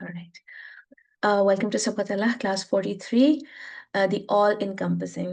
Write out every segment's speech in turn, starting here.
Alright. Welcome to Sabqatallah, class 43, the all-encompassing.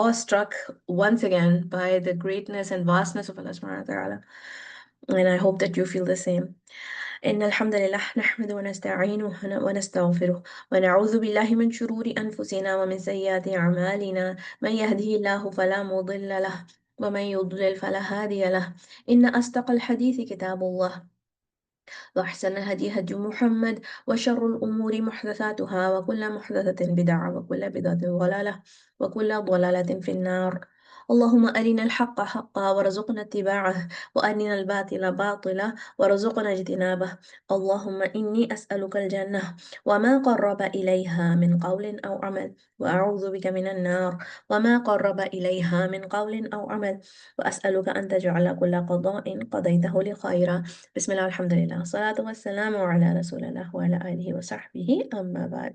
awe struck once again by the greatness and vastness of Allah subhanahu wa ta'ala. And I hope that you feel the same. إن الحمد لله نحمده ونستعينه ونستغفره ونعوذ بالله من شرور أنفسنا ومن سيئات أعمالنا من يهده الله فلا مضل له ومن يضلل فلا هادي له إن أصدق الحديث كتاب الله وأحسن الهدي هدي محمد وشر الأمور محدثاتها وكل محدثة بدعة وكل بدعة ضلالة وكل ضلالة في النار. اللهم أرنا الحق حقا وارزقنا اتباعه وأرنا الباطل باطلا وارزقنا اجتنابه. اللهم إني أسألك الجنة وما قرب إليها من قول أو عمل وأعوذ بك من النار وما قرب إليها من قول أو عمل وأسألك أن تجعل كل قضاء قضيته لي خيرا. بسم الله والحمد لله والصلاة والسلام على رسول الله وعلى آله وصحبه أما بعد.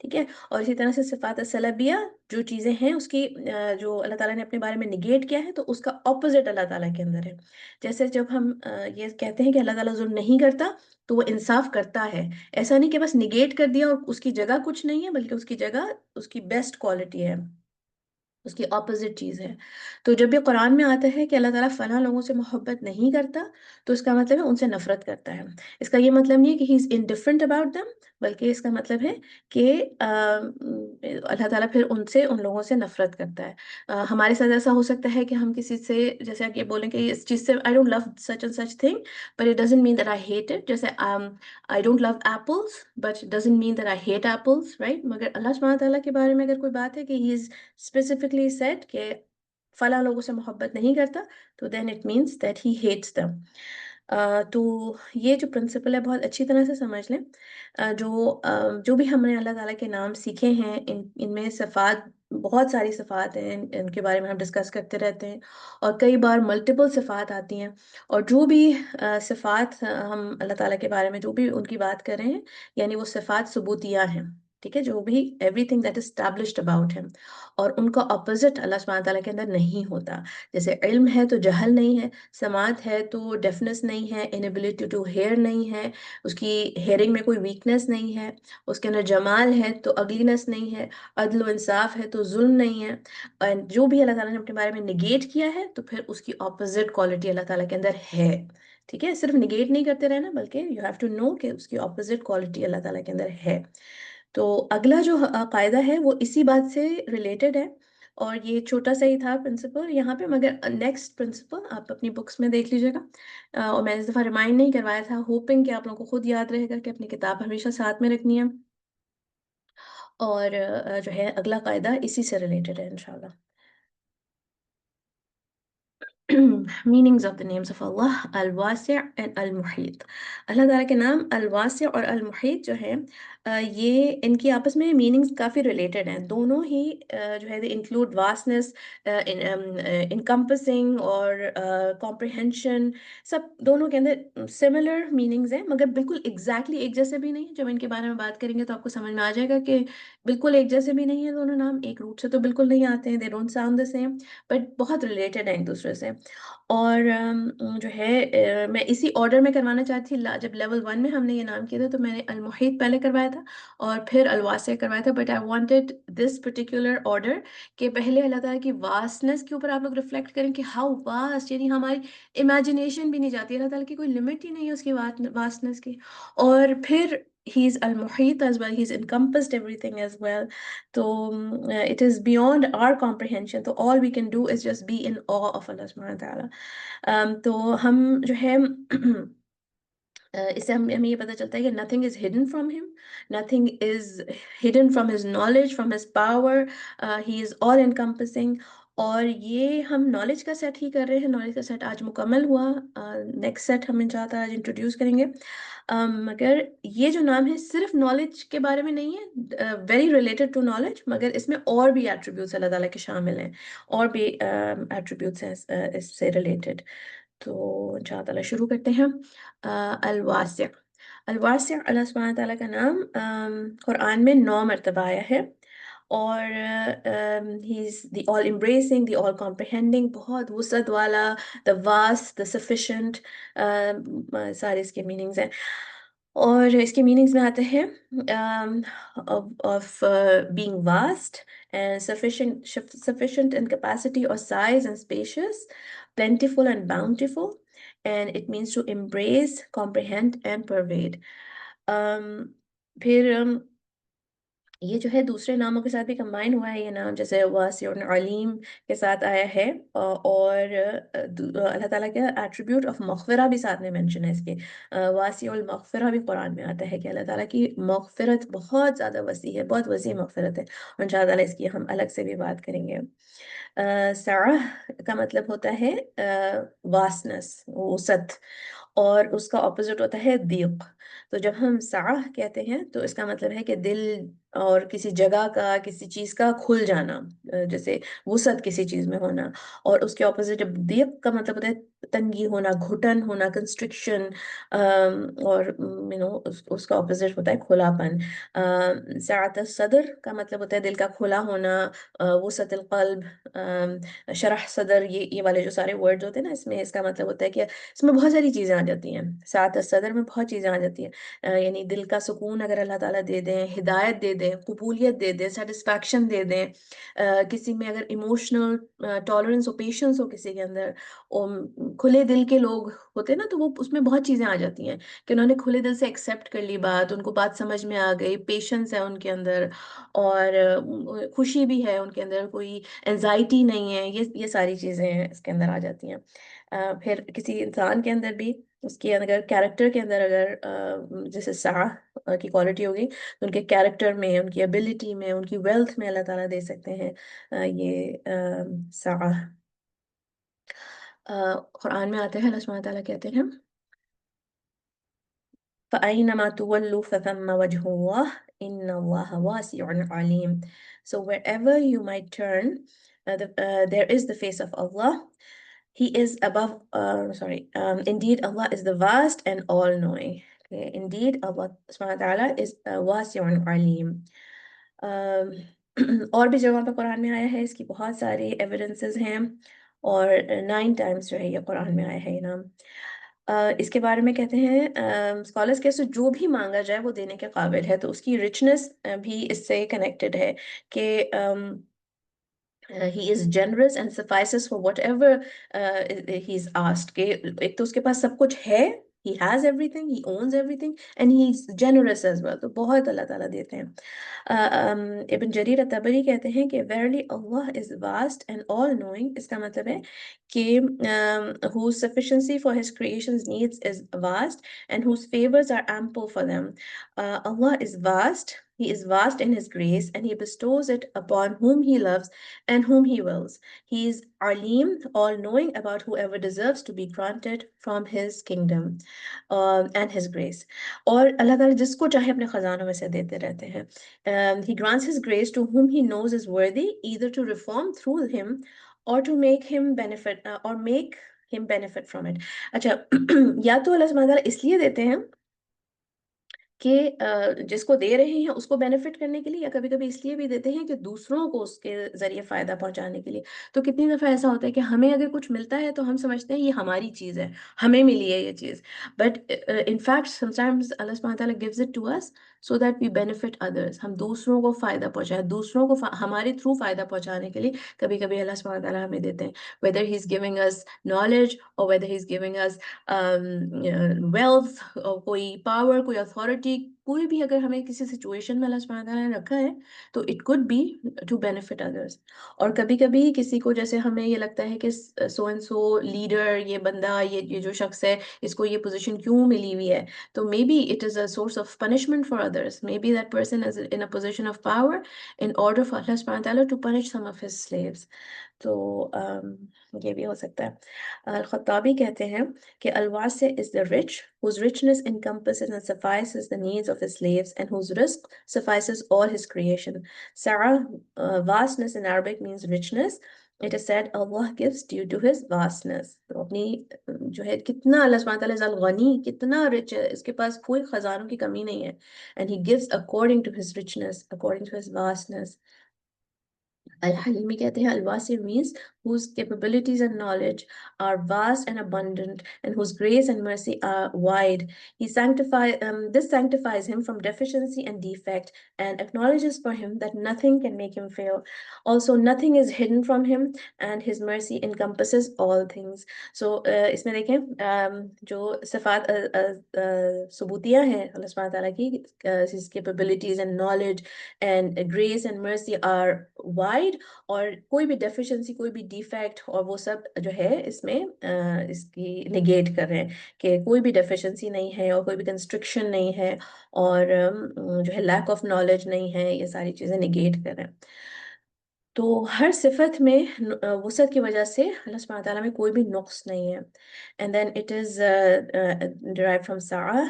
ٹھیک ہے. اور اسی طرح سے صفات سلبیہ جو چیزیں ہیں اس کی جو اللہ تعالیٰ نے اپنے بارے میں نگیٹ کیا ہے تو اس کا اپوزٹ اللہ تعالیٰ کے اندر ہے. جیسے جب ہم یہ کہتے ہیں کہ اللہ تعالیٰ ظلم نہیں کرتا تو وہ انصاف کرتا ہے. ایسا نہیں کہ بس نگیٹ کر دیا اور اس کی جگہ کچھ نہیں ہے، بلکہ اس کی جگہ اس کی بیسٹ کوالٹی ہے، اس کی اپوزٹ چیز ہے. تو جب بھی قرآن میں آتا ہے کہ اللہ تعالیٰ فلاں لوگوں سے محبت نہیں کرتا تو اس کا مطلب ہے ان سے نفرت کرتا ہے. اس کا یہ مطلب نہیں ہے کہ ہی از انڈفرنٹ اباؤٹ دم، بلکہ اس کا مطلب ہے کہ اللہ تعالیٰ پھر ان لوگوں سے نفرت کرتا ہے. ہمارے ساتھ ایسا ہو سکتا ہے کہ ہم کسی سے جیسے کہ بولیں کہ اس چیز سے I don't love such and such thing but it doesn't mean that I hate it. جیسے I don't love apples but doesn't mean that I hate apples, right. مگر اللہ سبحانہ تعالیٰ کے بارے میں اگر کوئی بات ہے کہ ہی از اسپیسیفکلی سیٹ کہ فلاں لوگوں سے محبت نہیں کرتا تو then it means that he hates them. تو یہ جو پرنسپل ہے بہت اچھی طرح سے سمجھ لیں. جو بھی ہم نے اللہ تعالیٰ کے نام سیکھے ہیں ان میں صفات، بہت ساری صفات ہیں، ان کے بارے میں ہم ڈسکس کرتے رہتے ہیں اور کئی بار ملٹیپل صفات آتی ہیں. اور جو بھی صفات ہم اللہ تعالیٰ کے بارے میں جو بھی ان کی بات کر رہے ہیں یعنی وہ صفات ثبوتیہ ہیں. ٹھیک ہے، جو بھی every thing that is established about ہم، اور ان کا اپوزٹ اللہ سبحانہ تعالیٰ کے اندر نہیں ہوتا. جیسے علم ہے تو جہل نہیں ہے، سماعت ہے تو ڈیفنس نہیں ہے، انیبلٹی ٹو ہیئر نہیں ہے، اس کی ہیئرنگ میں کوئی ویکنس نہیں ہے، اس کے اندر جمال ہے تو اگلینس نہیں ہے، عدل و انصاف ہے تو ظلم نہیں ہے. اور جو بھی اللہ تعالیٰ نے اپنے بارے میں نگیٹ کیا ہے تو پھر اس کی اپوزٹ کوالٹی اللہ تعالیٰ کے اندر ہے. ٹھیک ہے، صرف نگیٹ نہیں کرتے رہنا بلکہ یو ہیو ٹو نو کہ اس کی اپوزٹ کوالٹی اللہ تعالیٰ کے اندر ہے. تو اگلا جو قاعدہ ہے وہ اسی بات سے ریلیٹڈ ہے، اور یہ چھوٹا سا ہی تھا پرنسپل یہاں پہ، مگر نیکسٹ پرنسپل آپ اپنی بکس میں دیکھ لیجیے گا. اور میں اس دفعہ ریمائنڈ نہیں کروایا تھا، ہوپنگ کہ آپ لوگوں کو خود یاد رہے گا کہ اپنی کتاب ہمیشہ ساتھ میں رکھنی ہے. اور جو ہے اگلا قاعدہ اسی سے ریلیٹڈ ہے انشاءاللہ. Meanings of the names of Allah الواسع اینڈ المحیط. اللہ تعالیٰ کے نام الواسع اور المحیط جو ہے یہ ان کی آپس میں میننگز کافی ریلیٹڈ ہیں. دونوں ہی جو ہے دے انکلوڈ واسٹنس، انکمپسنگ اور کمپریہنشن. سب دونوں کے اندر سملر میننگز ہیں مگر بالکل ایگزیکٹلی ایک جیسے بھی نہیں. جب ان کے بارے میں بات کریں گے تو آپ کو سمجھ میں آ جائے گا کہ بالکل ایک جیسے بھی نہیں ہیں دونوں نام، ایک روٹ سے تو بالکل نہیں آتے ہیں، they don't sound the same, but بہت ریلیٹڈ ہیں ایک دوسرے سے. اور جو ہے میں اسی آرڈر میں کروانا چاہتی تھی. جب لیول 1 میں ہم نے یہ نام کیا تھا تو میں نے المحیط پہلے کروایا تھا اور پھر الواسع کروایا تھا، but I wanted this particular order کہ پہلے اللہ تعالیٰ کی واسٹنس کے اوپر آپ لوگ ریفلیکٹ کریں کہ ہاؤ واسٹ، یعنی ہماری امیجنیشن بھی نہیں جاتی، اللہ تعالیٰ کی کوئی لمٹ ہی نہیں ہے اس کی واسٹنس کی. اور پھر he is al-muhit as well, he's encompassed everything as well. تو it is beyond our comprehension, تو all we can do is just be in awe of Allah subhanahu wa ta'ala. تو ہم جو ہے اس سے ہمیں یہ پتہ چلتا ہے کہ nothing is hidden from him, nothing is hidden from his knowledge, from his power, he is all encompassing. اور یہ ہم نالج کا سیٹ ہی کر رہے ہیں، نالج کا سیٹ آج مکمل ہوا، نیکسٹ سیٹ ہم انشاءاللہ آج انٹروڈیوس کریں گے. مگر یہ جو نام ہے صرف نالج کے بارے میں نہیں ہے، ویری ریلیٹڈ ٹو نالج، مگر اس میں اور بھی ایٹریبیوٹس اللہ تعالیٰ کے شامل ہیں، اور بھی ایٹریبیوٹس ہیں اس سے ریلیٹڈ. تو انشاء اللہ شروع کرتے ہیں. الواسع. الواسع اللہ سبحانہ تعالیٰ کا نام قرآن میں 9 مرتبہ آیا ہے، اور ہی از دی آل امبریسنگ، دی آل کمپریہینڈنگ، بہت وسعت والا، دا واسٹ، دا سفیشینٹ، سارے اس کے میننگز ہیں. اور اس کے میننگز میں آتے ہیں of being vast and sufficient in capacity or size and spacious, plentiful and bountiful, and it means to embrace, comprehend and pervade. پھر یہ جو ہے دوسرے ناموں کے ساتھ بھی کمبائن ہوا ہے یہ نام، جیسے واسع علیم کے ساتھ آیا ہے، اور اللہ تعالیٰ کا ایٹریبیوٹ آف مغفرہ بھی ساتھ میں مینشن ہے اس کے. واسع المغفرہ بھی قرآن میں آتا ہے کہ اللہ تعالیٰ کی مغفرت بہت زیادہ وسیع ہے، بہت وسیع مغفرت ہے، اور انشاءاللہ اس کی ہم الگ سے بھی بات کریں گے. سعہ کا مطلب ہوتا ہے واسنس، وسعت، اور اس کا اپوزٹ ہوتا ہے ضیق. تو جب ہم سعہ کہتے ہیں تو اس کا مطلب ہے کہ دل اور کسی جگہ کا، کسی چیز کا کھل جانا، جیسے وسعت کسی چیز میں ہونا. اور اس کے اپوزٹ ضیق کا مطلب ہوتا ہے تنگی ہونا، گھٹن ہونا، کنسٹرکشن، اور اس کا اپوزٹ ہوتا ہے کھلا پن. سعت الصدر کا مطلب ہوتا ہے دل کا کھلا ہونا، وسعت القلب، شرح صدر، یہ والے جو سارے ورڈز ہوتے ہیں نا، اس کا مطلب ہوتا ہے کہ اس میں بہت ساری چیزیں آ جاتی ہیں. سعت الصدر میں بہت چیزیں آ جاتی ہیں، یعنی دل کا سکون اگر اللہ تعالیٰ دے دیں، ہدایت دے دیں، قبولیت دے دیں، سیٹسفیکشن دے دیں. کسی میں اگر ایموشنل ٹالرنس ہو، پیشنس ہو کسی کے اندر، کھلے دل کے لوگ ہوتے ہیں نا، تو وہ اس میں بہت چیزیں آ جاتی ہیں کہ انہوں نے کھلے دل سے ایکسیپٹ کر لی بات، ان کو بات سمجھ میں آ گئی، پیشنس ہے ان کے اندر، اور خوشی بھی ہے ان کے اندر، کوئی انزائٹی نہیں ہے. یہ ساری چیزیں اس کے اندر آ جاتی ہیں. پھر کسی انسان کے اندر بھی، اس کے اگر کیریکٹر کے اندر اگر جیسے سعہ کی کوالٹی ہوگی، تو ان کے کیریکٹر میں، ان کی ابیلٹی میں، ان کی ویلتھ میں اللہ تعالیٰ دے سکتے ہیں یہ سعہ. قرآن میں آتے ہیں، اللہ سبحانہ تعالیٰ کہتے ہیں فَأَيْنَمَا تُوَلُّوا فَثَمَّ وَجْهُ اللَّهِ إِنَّ اللَّهَ وَاسِعٌ عَلِيمٌ. So wherever you might turn, there is the face of Allah. He is above, indeed Allah is the vast and all-knowing. Okay. Indeed Allah subhanahu wa ta'ala is wasi'un alim. اور بھی جگہوں پہ قرآن میں آیا ہے، اس کی بہت ساری ایویڈنسز ہیں، اور 9 ٹائمز جو ہے یہ قرآن میں آیا ہے یہ نام. اس کے بارے میں کہتے ہیں اسکالرس کے جو بھی مانگا جائے وہ دینے کے قابل ہے، تو اس کی رچنس بھی اس سے کنیکٹڈ ہے کہ he is generous and suffices for whatever he's asked. کہ ایک تو اس کے پاس سب کچھ ہے، he has everything, he owns everything, and he's generous as well. تو بہت اللہ تعالیٰ دیتے ہیں. ابن جریر الطبری کہتے ہیں کہ verily Allah is vast and all knowing. اس کا مطلب ہے کہ whose sufficiency for his creation's needs is vast and whose favors are ample for them. Allah is vast. He is vast in his grace, and he bestows it upon whom he loves and whom he wills. He is Alim, all-knowing about whoever deserves to be granted from his kingdom and his grace. اور اللہ تعالیٰ جس کو چاہے اپنے خزانوں میں سے دیتے رہتے ہیں. He grants his grace to whom he knows is worthy, either to reform through him or to make him benefit from it. اچھا یا تو اللہ سبحانہ تعالیٰ اس لیے دیتے ہیں کہ جس کو دے رہے ہیں اس کو بینیفٹ کرنے کے لیے، یا کبھی کبھی اس لیے بھی دیتے ہیں کہ دوسروں کو اس کے ذریعے فائدہ پہنچانے کے لیے. تو کتنی دفعہ ایسا ہوتا ہے کہ ہمیں اگر کچھ ملتا ہے تو ہم سمجھتے ہیں یہ ہماری چیز ہے، ہمیں ملی ہے یہ چیز، بٹ ان فیکٹ sometimes اللہ سبحانہ تعالیٰ gives it to us so that we benefit others. ہم دوسروں کو فائدہ پہنچائیں، دوسروں کو ہمارے تھرو فائدہ پہنچانے کے لیے کبھی کبھی اللہ سبحانہ تعالیٰ ہمیں دیتے ہیں. whether he's giving us knowledge or whether he's giving us wealth اور کوئی پاور، کوئی authority، کوئی بھی اگر ہمیں کسی سچویشن میں اللہ سبحانہ تعالیٰ نے رکھا ہے تو it could be to benefit others. اور کبھی کبھی کسی کو جیسے ہمیں یہ لگتا ہے کہ سو اینڈ سو لیڈر، یہ بندہ، یہ جو شخص ہے، اس کو یہ پوزیشن کیوں ملی ہوئی ہے، تو may be it is a source of punishment for others. May be that person is in a position of power in order for Allah سبحانہ تعالیٰ to punish some of his slaves. تو یہ بھی ہو سکتا ہے. الخطابی کہتے ہیں کہ الواسع is the rich whose richness encompasses and suffices the needs of his slaves and whose rizq suffices all his creation. Sa'a, vastness in Arabic means richness. It is said Allah gives due to his vastness. تو اپنی جو ہے کتنا اللہ سبحانہ تعالیٰ غنی، کتنا rich ہے، اس کے پاس کوئی خزانوں کی کمی نہیں ہے. And he gives according to his richness, according to his vastness. Al-Halimi kehte hain al-wasi means whose capabilities and knowledge are vast and abundant and whose grace and mercy are wide. This sanctifies him from deficiency and defect and acknowledges for him that nothing can make him fail. Also, nothing is hidden from him and his mercy encompasses all things. So, isme dekhen jo sifat subutiya hain Allah subhanahu wa ta'ala ki, his capabilities and knowledge and grace and mercy are wide. اور کوئی بھی deficiency, کوئی بھی defect اور وہ سب جو ہے اس میں اس کی نگیٹ کر رہے ہیں کہ کوئی بھی ڈیفیشنسی نہیں ہے اور کوئی بھی کنسٹرکشن نہیں ہے اور جو ہے لیک آف نالج نہیں ہے، یہ ساری چیزیں نگیٹ کر رہے ہیں. تو ہر صفت میں وسعت کی وجہ سے اللہ سبحانہ تعالیٰ میں کوئی بھی نقص نہیں ہے. And then it is derived from سعہ.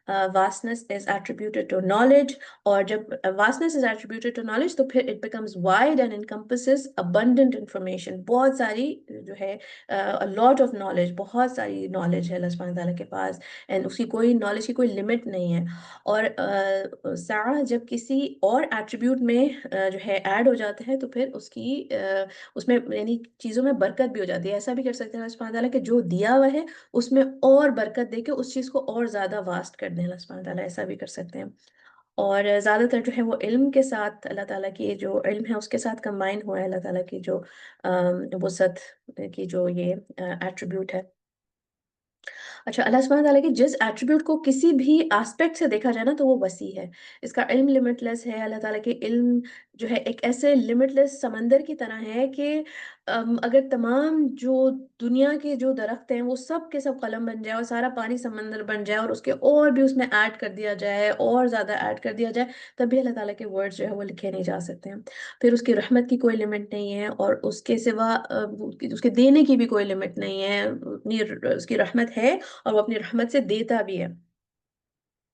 vastness is attributed to knowledge, اور جب vastness is attributed to knowledge تو پھر it becomes wide and encompasses abundant information. بہت ساری جو ہے a lot of knowledge، بہت ساری knowledge ہے اللہ سبحانہ تعالیٰ کے پاس، and اس کی کوئی knowledge کی کوئی limit نہیں ہے. اور سعہ جب کسی اور ایٹریبیوٹ میں جو ہے ایڈ ہو جاتا ہے تو پھر اس کی اس میں یعنی چیزوں میں برکت بھی ہو جاتی ہے. ایسا بھی کر سکتے ہیں اللہ سبحانہ تعالیٰ کہ جو دیا ہوا ہے اس میں اور برکت دے کے اس چیز کو اور زیادہ واسٹ کر دیں اللہ سبحانہ تعالیٰ، ایسا بھی کر سکتے ہیں. اور زیادہ تر جو ہے وہ علم کے ساتھ اللہ تعالیٰ کی جو علم ہے اس کے ساتھ کمبائن ہوا ہے اللہ تعالیٰ کی جو وسعت کی جو یہ ایٹریبیوٹ ہے. اچھا، اللہ سبحانہ تعالیٰ کی جس ایٹریبیوٹ کو کسی بھی آسپیکٹ سے دیکھا جائے نا تو وہ وسیع ہے. اس کا علم لمٹ لیس ہے. اللہ تعالیٰ کے علم جو ہے ایک ایسے لمٹ لیس سمندر کی طرح ہے کہ اگر تمام جو دنیا کے جو درخت ہیں وہ سب کے سب قلم بن جائے اور سارا پانی سمندر بن جائے اور اس کے اور بھی اس میں ایڈ کر دیا جائے اور زیادہ ایڈ کر دیا جائے تب بھی اللہ تعالیٰ کے ورڈز جو ہے وہ لکھے نہیں جا سکتے ہیں. پھر اس کی رحمت کی کوئی لمٹ نہیں ہے اور اس کے سوا اس کے دینے کی بھی کوئی لمٹ نہیں ہے. اس کی رحمت ہے اور وہ اپنی رحمت سے دیتا بھی ہے،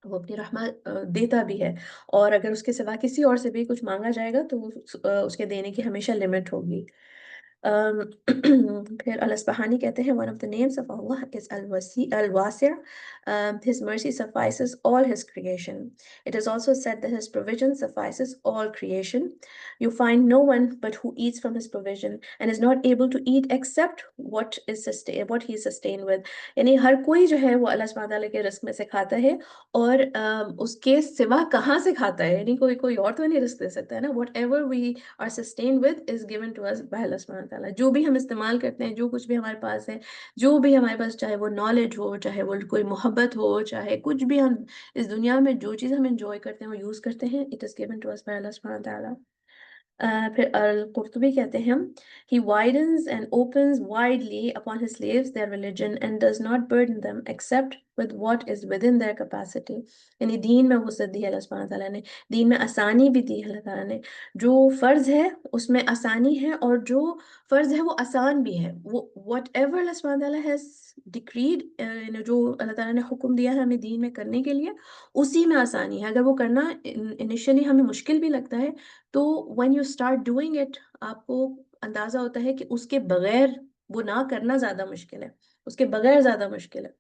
وہ اپنی رحمت دیتا بھی ہے. اور اگر اس کے سوا کسی اور سے بھی کچھ مانگا جائے گا تو اس کے دینے کی ہمیشہ لمٹ ہوگی. پھر الاسبحانی کہتے ہیں one of the names of Allah is Al-Wasi'. His mercy suffices all his creation. It is also said that his provision suffices all creation. You find no one but who eats from his provision and is not able to eat except what he is sustained with. یعنی ہر کوئی جو ہے وہ اللہ سبحانہ تعالیٰ کے رزق میں سے کھاتا ہے اور اس کے سوا کہاں سے کھاتا ہے، یعنی کوئی اور تو نہیں رزق دے سکتا ہے نا. Whatever we are sustained with is given to us by Allah سبحانہ تعالیٰ. جو بھی ہم استعمال کرتے ہیں، جو کچھ بھی ہمارے پاس ہے، جو بھی ہمارے پاس، چاہے وہ نالج ہو، چاہے وہ کوئی محبت ہو، چاہے کچھ بھی، ہم اس دنیا میں جو چیز ہم انجوائے کرتے ہیں وہ یوز کرتے ہیں، it is given to us by Allah سبحانہ تعالیٰ. پھر القرطبی کہتے ہیں he widens and opens widely upon his slaves their religion and does not burden them except with what is within their capacity. یعنی دین میں وسعت دی ہے اللہ سبحانہ تعالیٰ نے، دین میں آسانی بھی دی ہے اللہ تعالیٰ نے. جو فرض ہے اس میں آسانی ہے اور جو فرض ہے وہ آسان بھی ہے. وہ whatever اللہ سبحانہ تعالیٰ has decreed، جو اللہ تعالیٰ نے حکم دیا ہے ہمیں دین میں کرنے کے لیے، اسی میں آسانی ہے. اگر وہ کرنا انیشلی ہمیں مشکل بھی لگتا ہے تو when you start doing it آپ کو اندازہ ہوتا ہے کہ اس کے بغیر وہ نہ کرنا زیادہ مشکل ہے، اس کے بغیر زیادہ مشکل ہے.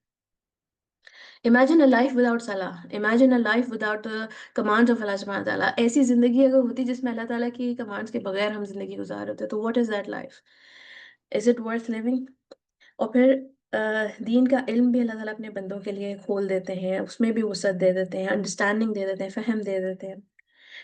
Imagine a life without salah. Imagine a life without the commands of Allah subhanahu wa ta'ala. ایسی زندگی اگر ہوتی جس میں اللہ تعالیٰ کی کمانڈز کے بغیر ہم زندگی گزار ہوتے تو what is that life? Is it worth living? اور پھر دین کا علم بھی اللہ تعالیٰ اپنے بندوں کے لیے کھول دیتے ہیں، اس میں بھی وسعت دے دیتے ہیں، انڈرسٹینڈنگ دے دیتے ہیں، فہم دے دیتے ہیں.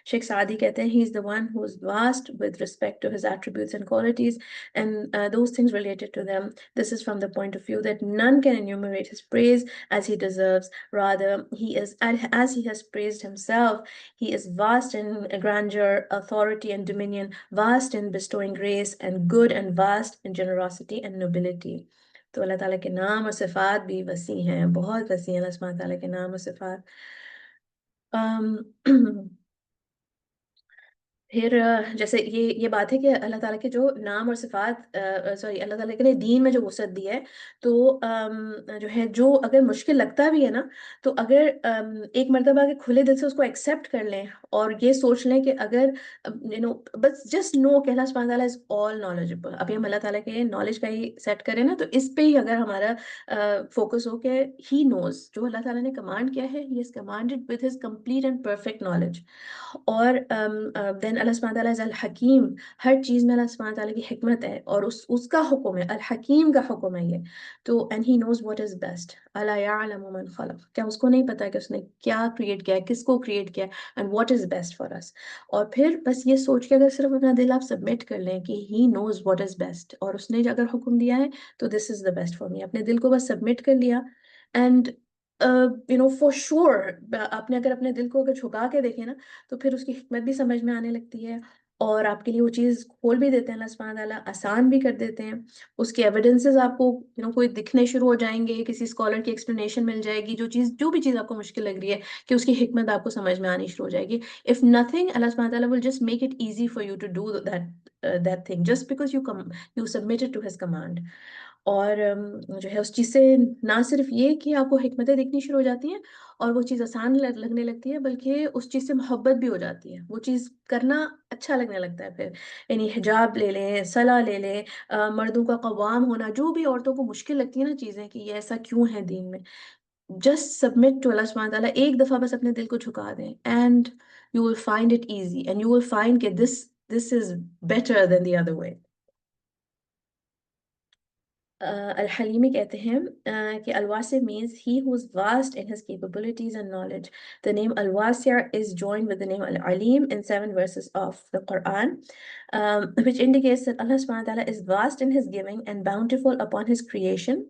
Sheikh Saadi کہتے ہیں he is the one who is vast with respect to his attributes and qualities and those things related to them. This is from the point of view that none can enumerate his praise as he deserves. Rather, he is, as he has praised himself, he is vast in grandeur, authority and dominion, vast in bestowing grace and good, and vast in generosity and nobility. تو اللہ تعالیٰ کے نام اور صفات بھی وسیع ہیں، بہت وسیع ہیں اللہ سبحانہ تعالیٰ کے نام اور صفات. پھر جیسے یہ بات ہے کہ اللہ تعالیٰ کے جو نام اور صفات سوری اللہ تعالیٰ کے لیے دین میں جو وسعت دی ہے تو جو ہے جو اگر مشکل لگتا بھی ہے نا تو اگر ایک مرتبہ کے کھلے دل سے اس کو ایکسیپٹ کر لیں اور یہ سوچ لیں کہ اگر بس جسٹ نو کہ اللہ سبحانہ تعالیٰ از آل نالجبل. ابھی ہم اللہ تعالیٰ کے نالج کا ہی سیٹ کریں نا تو اس پہ ہی اگر ہمارا فوکس ہو کہ ہی نوز، جو اللہ تعالیٰ نے کمانڈ کیا ہے he is commanded with his complete and perfect knowledge. اور دین اللہ سبحانہ تعالیٰ از الحکیم، ہر چیز میں اللہ سبحانہ تعالیٰ کی حکمت ہے اور اس کا حکم ہے، الحکیم کا حکم ہے یہ. تو and he knows what is best. الا یعلم من خلق، کیا اس کو نہیں پتا کہ اس نے کیا کریٹ کیا ہے، کس کو کریٹ کیا ہے، and what is best for us. اور پھر بس یہ سوچ کے اگر صرف اپنا دل آپ سبمٹ کر لیں کہ ہی نوز واٹ از بیسٹ اور اس نے اگر حکم دیا ہے تو دس از دا بیسٹ فار می، اپنے دل کو بس سبمٹ کر لیا. اینڈ فور شور آپ نے اگر اپنے دل کو اگر جھکا کے دیکھیں نا تو پھر اس کی حکمت بھی سمجھ میں آنے لگتی ہے اور آپ کے لیے وہ چیز کھول بھی دیتے ہیں اللہ سبحانہ تعالیٰ، آسان بھی کر دیتے ہیں. اس کے ایویڈنسز آپ کو کوئی دکھنے شروع ہو جائیں گے، کسی اسکالر کی ایکسپلینیشن مل جائے گی، جو بھی چیز آپ کو مشکل لگ رہی ہے کہ اس کی حکمت آپ کو سمجھ میں آنی شروع ہو جائے گی. اف نتھنگ، اللہ سبحانہ تعالیٰ will just make it easy for you to do that thing just because you submitted to his command. اور جو ہے اس چیز سے نہ صرف یہ کہ آپ کو حکمتیں دکھنی شروع ہو جاتی ہیں اور وہ چیز آسان لگنے لگتی ہے، بلکہ اس چیز سے محبت بھی ہو جاتی ہے، وہ چیز کرنا اچھا لگنے لگتا ہے پھر۔ یعنی حجاب لے لیں، صلاح لے لیں، مردوں کا قوام ہونا، جو بھی عورتوں کو مشکل لگتی ہیں نا چیزیں کہ یہ ایسا کیوں ہے دین میں، جسٹ سبمٹ ٹو اللہ سبحانہ وتعالیٰ، ایک دفعہ بس اپنے دل کو جھکا دیں، and you will find it easy, and you will find کہ دس is better than the other way. الحلیمی کہتے ہیں کہ الواسع means he who is vast in his capabilities and knowledge. The name Al-Wasi' is joined with the name Al-Alim in 7 verses of the Quran, which indicates that Allah subhanahu wa ta'ala is vast in his giving and bountiful upon his creation.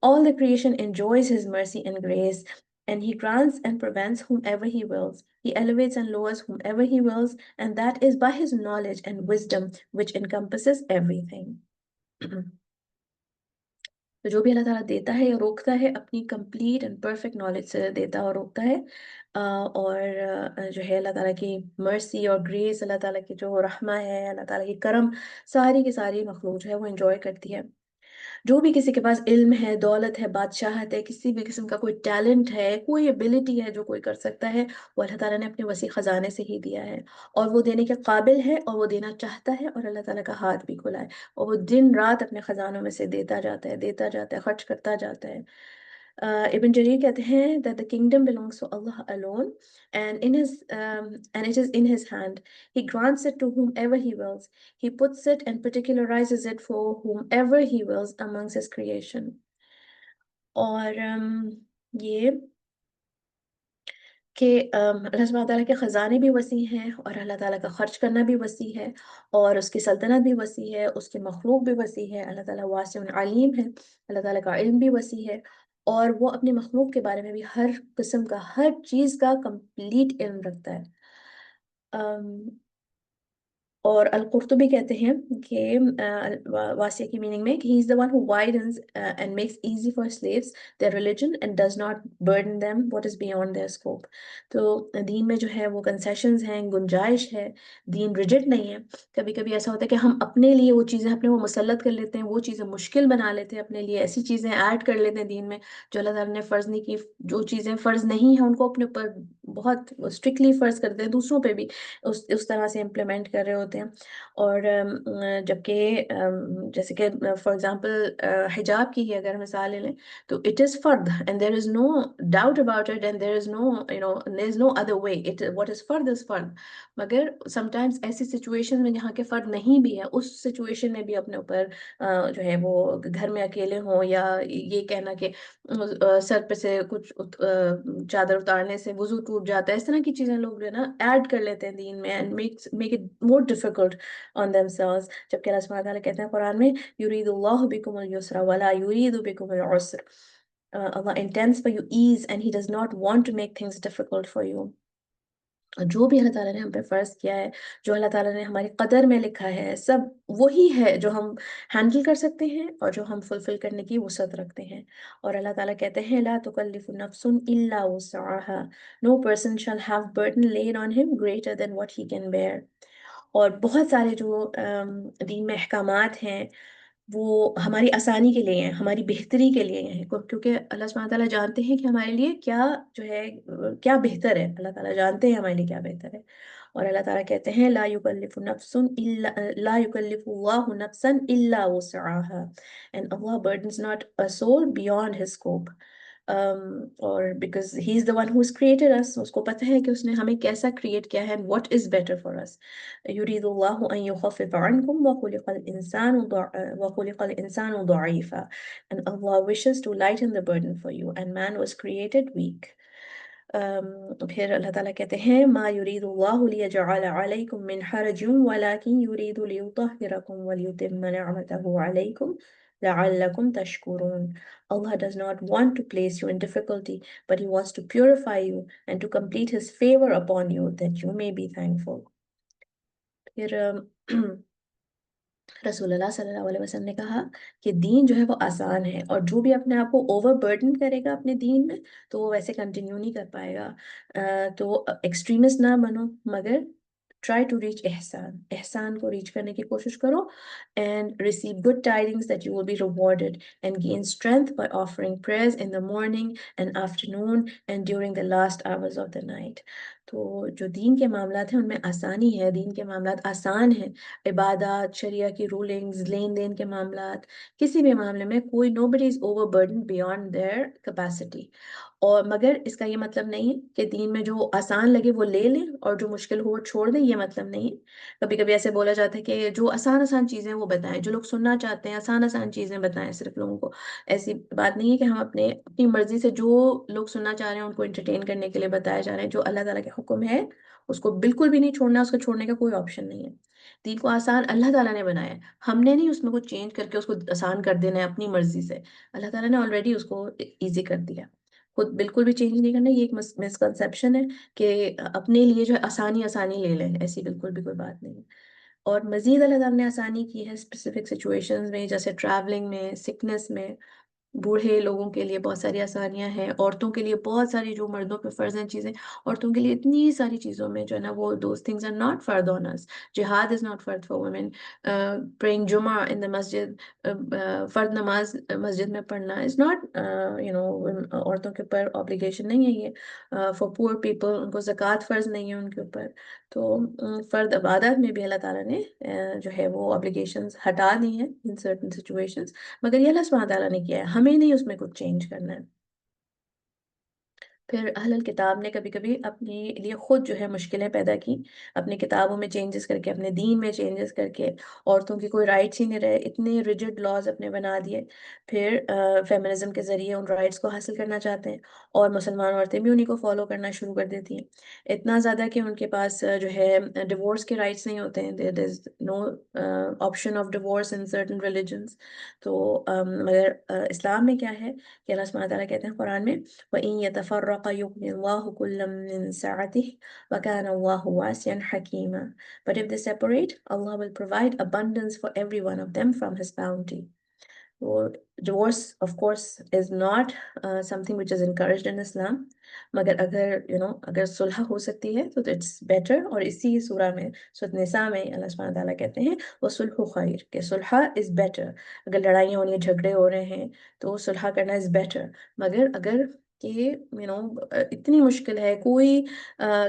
All the creation enjoys his mercy and grace, and he grants and prevents whomever he wills. He elevates and lowers whomever he wills, and that is by his knowledge and wisdom, which encompasses everything. تو جو بھی اللہ تعالیٰ دیتا ہے یا روکتا ہے اپنی کمپلیٹ اینڈ پرفیکٹ نالج سے دیتا اور روکتا ہے، اور جو ہے اللہ تعالیٰ کی مرسی اور گریس، اللہ تعالیٰ کی جو رحمہ ہے، اللہ تعالیٰ کی کرم، ساری کی ساری مخلوق جو ہے وہ انجوائے کرتی ہے۔ جو بھی کسی کے پاس علم ہے، دولت ہے، بادشاہت ہے، کسی بھی قسم کا کوئی ٹیلنٹ ہے، کوئی ایبلٹی ہے جو کوئی کر سکتا ہے، وہ اللہ تعالیٰ نے اپنے وسیع خزانے سے ہی دیا ہے، اور وہ دینے کے قابل ہے، اور وہ دینا چاہتا ہے، اور اللہ تعالیٰ کا ہاتھ بھی کھلا ہے، اور وہ دن رات اپنے خزانوں میں سے دیتا جاتا ہے، دیتا جاتا ہے، خرچ کرتا جاتا ہے۔ ابن جریر کہتے ہیں that the kingdom belongs to Allah alone and and it is in his hand. He grants it to whomever he wills. He puts it and particularizes it for whomever he wills amongst his creation. اور یہ کہ اللہ سبحانہ تعالیٰ کے خزانے بھی وسیع ہیں، اور اللہ تعالیٰ کا خرچ کرنا بھی وسیع ہے، اور اس کی سلطنت بھی وسیع ہے، اس کی مخلوق بھی وسیع ہے، اللہ تعالیٰ واسع علیم ہے، اللہ تعالیٰ کا علم بھی وسیع ہے، اور وہ اپنی مخلوق کے بارے میں بھی ہر قسم کا، ہر چیز کا کمپلیٹ علم رکھتا ہے۔ اور القرطبی کہتے ہیں کہ واسع کی میننگ میں کہ he is the one who widens and makes easy for slaves their religion and does not burden them what is beyond their scope. تو دین میں جو ہے وہ کنسیشنز ہیں، گنجائش ہے، دین ریجڈ نہیں ہے۔ کبھی کبھی ایسا ہوتا ہے کہ ہم اپنے لیے وہ چیزیں اپنے وہ مسلط کر لیتے ہیں، وہ چیزیں مشکل بنا لیتے ہیں اپنے لیے، ایسی چیزیں ایڈ کر لیتے ہیں دین میں جو اللہ تعالیٰ نے فرض نہیں کی، جو چیزیں فرض نہیں ہیں ان کو اپنے اوپر بہت اسٹرکٹلی فرض کرتے ہیں، دوسروں پہ بھی اس طرح سے امپلیمنٹ کر رہے ہوتے ہیں۔ اور جبکہ جیسے کہ فار ایگزامپل حجاب کی ہی اگر مثال لے لیں تو اٹ از فرد and there is no doubt about it and there is no there is no other way, what is فرد از فرد۔ مگر سم ٹائمس ایسی سچویشن میں جہاں کے فرد نہیں بھی ہے، اس سچویشن میں بھی اپنے اوپر جو ہے وہ گھر میں اکیلے ہوں، یا یہ کہنا کہ سر پہ سے کچھ چادر اتارنے سے وضو ٹوٹ جاتا ہے، اس طرح کی چیزیں لوگ جو ہے نا ایڈ کر لیتے ہیں دین میں and make it more difficult on themselves، جبکہ اللہ سبحانہ تعالیٰ کہتے ہیں قرآن میں یرید اللہ بکم الیسر ولا یرید بکم العسر۔ Allah intends for you ease and he does not want to make things difficult for you۔ جو بھی اللہ تعالیٰ نے ہم پہ فرض کیا ہے، جو اللہ تعالیٰ نے ہماری قدر میں لکھا ہے، سب وہی ہے جو ہم ہینڈل کر سکتے ہیں اور جو ہم فلفل کرنے کی وسعت رکھتے ہیں۔ اور اللہ تعالیٰ کہتے ہیں لا تکلف نفس الا وسعها، no person shall have burden laid on him greater than what he can bear۔ اور بہت سارے جو دین میں احکامات ہیں وہ ہماری آسانی کے لیے ہیں، ہماری بہتری کے لیے ہیں، کیونکہ اللہ سبحانہ تعالیٰ جانتے ہیں کہ ہمارے لیے کیا جو ہے کیا بہتر ہے، اللہ تعالیٰ جانتے ہیں ہمارے لیے کیا بہتر ہے۔ اور اللہ تعالیٰ کہتے ہیں لا یکلف اللہ نفسا الا وسعها and Allah burdens not a soul beyond his scope۔ اور because he is the one who has created us، اس کو پتہ ہے کہ اس نے ہمیں کیسا کریٹ کیا ہے and what is better for us۔ يريد الله أن يخفف عنكم وخلق الإنسان ضعيفا and Allah wishes to lighten the burden for you and man was created weak۔ پھر اللہ تعالیٰ کہتے ہیں ما يريد الله ليجعل عليكم من حرج ولكن يريد ليطهركم وليتم نعمته عليكم لعلكم تشكرون۔ Allah does not want to place you in difficulty, but he wants to purify you and to complete his favor upon you that you may be thankful۔ پھر رسول اللہ صلی اللہ علیہ وسلم نے کہا کہ دین جو ہے وہ آسان ہے، اور جو بھی اپنے آپ کو اوور برڈن کرے گا اپنے دین میں تو وہ ویسے کنٹینیو نہیں کر پائے گا۔ تو ایکسٹریمسٹ نہ بنو، مگر Try to reach ihsan. Ihsan ko reach karne ki koshish karo and receive good tidings that you will be rewarded and gain strength by offering prayers in the morning and afternoon and during the last hours of the night. تو جو دین کے معاملات ہیں ان میں آسانی ہے، دین کے معاملات آسان ہیں، عبادات، شریعہ کی رولنگز، لین دین کے معاملات، کسی بھی معاملے میں کوئی nobody is overburdened beyond their capacity. اور مگر اس کا یہ مطلب نہیں ہے کہ دین میں جو آسان لگے وہ لے لیں اور جو مشکل ہو وہ چھوڑ دیں، یہ مطلب نہیں ہے. کبھی کبھی ایسے بولا جاتا ہے کہ جو آسان آسان چیزیں وہ بتائیں، جو لوگ سننا چاہتے ہیں آسان آسان چیزیں بتائیں صرف لوگوں کو. ایسی بات نہیں ہے کہ ہم اپنی مرضی سے جو لوگ سننا چاہ رہے ہیں ان کو انٹرٹین کرنے کے لیے بتایا جا رہے ہیں. جو اللہ تعالیٰ کے حکم ہے اس کو بالکل بھی نہیں چھوڑنا، اس کو چھوڑنے کا کوئی آپشن نہیں ہے. دین کو آسان اللہ تعالیٰ نے بنایا ہے، ہم نے نہیں اس میں کچھ چینج کر کے اس کو آسان کر دینا ہے اپنی مرضی سے. اللہ تعالیٰ نے آلریڈی اس کو ایزی کر دیا، خود بالکل بھی چینج نہیں کرنا. یہ ایک مسکنسیپشن ہے کہ اپنے لیے جو ہے آسانی آسانی لے لیں، ایسی بالکل بھی کوئی بات نہیں ہے. اور مزید اللہ تعالیٰ نے آسانی کی ہے اسپیسیفک سچویشنز میں، جیسے ٹریولنگ میں، سکنس میں. بوڑھے لوگوں کے لیے بہت ساری آسانیاں ہیں، عورتوں کے لیے بہت ساری جو مردوں پہ فرض ہیں چیزیں، عورتوں کے لیے اتنی ساری چیزوں میں جو ہے نا وہ دوز تھنگز آر ناٹ فرض آن اس. جہاد از ناٹ فرض فار ویمن. پریئنگ جمعہ ان دا مسجد، فرض نماز مسجد میں پڑھنا از ناٹ عورتوں کے اوپر obligation نہیں ہے. یہ فار پور پیپل، ان کو زکوٰۃ فرض نہیں ہے ان کے اوپر. تو فرد عبادات میں بھی اللہ تعالیٰ نے جو ہے وہ obligations ہٹا دی ہیں in certain situations. مگر یہ اللہ سبحانہ تعالیٰ نے کیا ہے، ہمیں نہیں اس میں کچھ چینج کرنا ہے. پھر اہل الکتاب نے کبھی کبھی اپنے لیے خود جو ہے مشکلیں پیدا کی، اپنی کتابوں میں چینجز کر کے، اپنے دین میں چینجز کر کے. عورتوں کی کوئی رائٹس ہی نہیں رہے، اتنے ریجڈ لاز اپنے بنا دیے. پھر فیمنزم کے ذریعے ان رائٹس کو حاصل کرنا چاہتے ہیں، اور مسلمان عورتیں بھی انہیں کو فالو کرنا شروع کر دیتی ہیں. اتنا زیادہ کہ ان کے پاس جو ہے ڈیورس کے رائٹس نہیں ہوتے ہیں. There is no option of divorce in certain religions. تو مگر اسلام میں کیا ہے کہ اللہ سبحانہ تعالیٰ کہتے ہیں قرآن میں وَإِن يَتَفَرَّقَ يُغْنِ اللَّهُ كُلًّا مِّن سَعَتِهِ وَكَانَ اللَّهُ وَاسِعًا حَكِيمًا. But if they separate, Allah will provide abundance for every one of them from His bounty. So divorce of course is not something which is encouraged in Islam. مگر اگر صلح ہو سکتی ہے تو it's better. اور اسی سورہ میں سورۃ النساء میں اللہ سبحانہ تعالیٰ کہتے ہیں وَصُلْحُ خَيْرٌ، کہ صلح is better. اگر لڑائیاں ہو رہی ہیں، جھگڑے ہو رہے ہیں تو صلح کرنا is better. مگر اگر کہ اتنی مشکل ہے، کوئی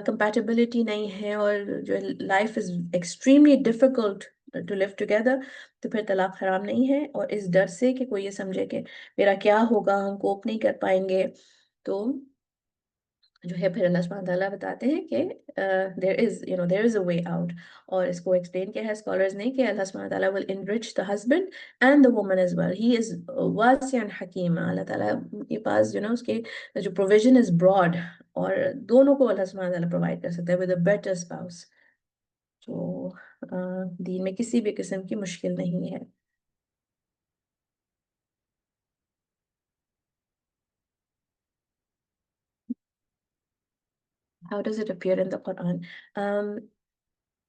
compatibility نہیں ہے، اور جو life is extremely difficult to live together، تو پھر طلاق حرام نہیں ہے. اور اس ڈر سے کہ کوئی یہ سمجھے کہ میرا کیا ہوگا، ہم کوپ نہیں کر پائیں گے، تو جو ہے پھر اللہ سبحانہ تعالیٰ بتاتے ہیں کہ there is a way out. اور اس کو ایکسپلین کیا ہے اسکالرز نے کہ اللہ سبحانہ تعالیٰ will enrich the husband and the woman as well. He is واسع حکیم. اللہ تعالیٰ کے پاس اس کے جو provision is broad، اور دونوں کو اللہ سبحانہ تعالیٰ پرووائڈ کر سکتا ہے with a better spouse. تو دین میں کسی بھی قسم کی مشکل نہیں ہے. How does it appear in the Quran?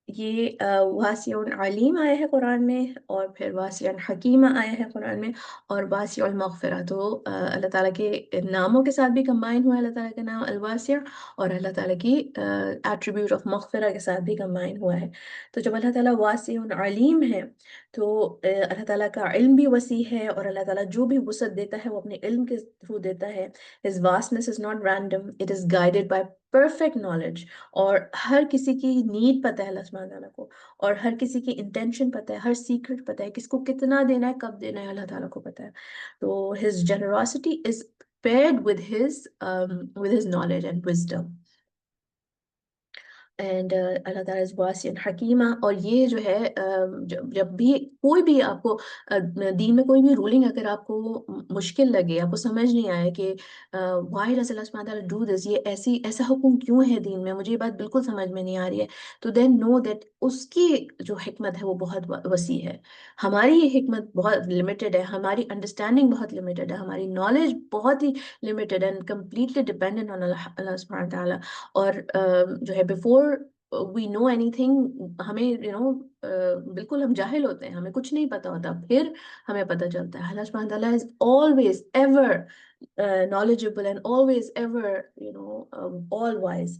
یہ واسع علیم آیا ہے قرآن میں، اور پھر واسع حکیم آیا ہے قرآن میں، اور واسع المغفرہ. تو اللہ تعالیٰ کے ناموں کے ساتھ بھی کمبائن ہوا ہے اللہ تعالیٰ کا نام الواسع، اور اللہ تعالیٰ کی ایٹریبیوٹ آف مغفرہ کے ساتھ بھی کمبائن ہوا ہے. تو جب اللہ تعالیٰ واسع علیم ہے تو اللہ تعالیٰ کا علم بھی وسیع ہے، اور اللہ تعالیٰ جو بھی وسعت دیتا ہے وہ اپنے علم کے تھرو دیتا ہے. His vastness is not random, it is guided by perfect knowledge. اور ہر کسی کی نیڈ پتہ ہے اللہ سبحانہ تعالیٰ کو، اور ہر کسی کی انٹینشن پتہ ہے، ہر سیکرٹ پتہ ہے، کس کو کتنا دینا ہے، کب دینا ہے، اللہ تعالیٰ کو پتہ ہے. تو his generosity is paired with his knowledge and wisdom. And Allah تعالیٰ واسع حکیمہ. اور یہ جو ہے جب بھی کوئی بھی آپ کو دین میں کوئی بھی رولنگ اگر آپ کو مشکل لگے، آپ کو سمجھ نہیں آئے کہ وائی ڈز اللہ سبحانہ تعالیٰ ڈو دس، یہ ایسا حکم کیوں ہے دین میں، مجھے یہ بات بالکل سمجھ میں نہیں آ رہی ہے، تو دین نو دیٹ اس کی جو حکمت ہے وہ بہت وسیع ہے. ہماری یہ حکمت بہت لمیٹڈ ہے، ہماری انڈرسٹینڈنگ بہت لمیٹڈ ہے، ہماری نالج بہت ہی limited and completely dependent on Allah سبحانہ تعالیٰ. اور جو ہے before we know anything, ہمیں بالکل ہم جاہل ہوتے ہیں، ہمیں کچھ نہیں پتا ہوتا، پھر ہمیں پتہ چلتا ہے. اللہ سبحانہ تعالیٰ is always ever knowledgeable and always ever all wise.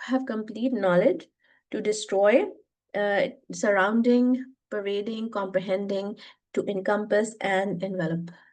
have complete knowledge, to destroy, surrounding, pervading, comprehending, to encompass and envelop।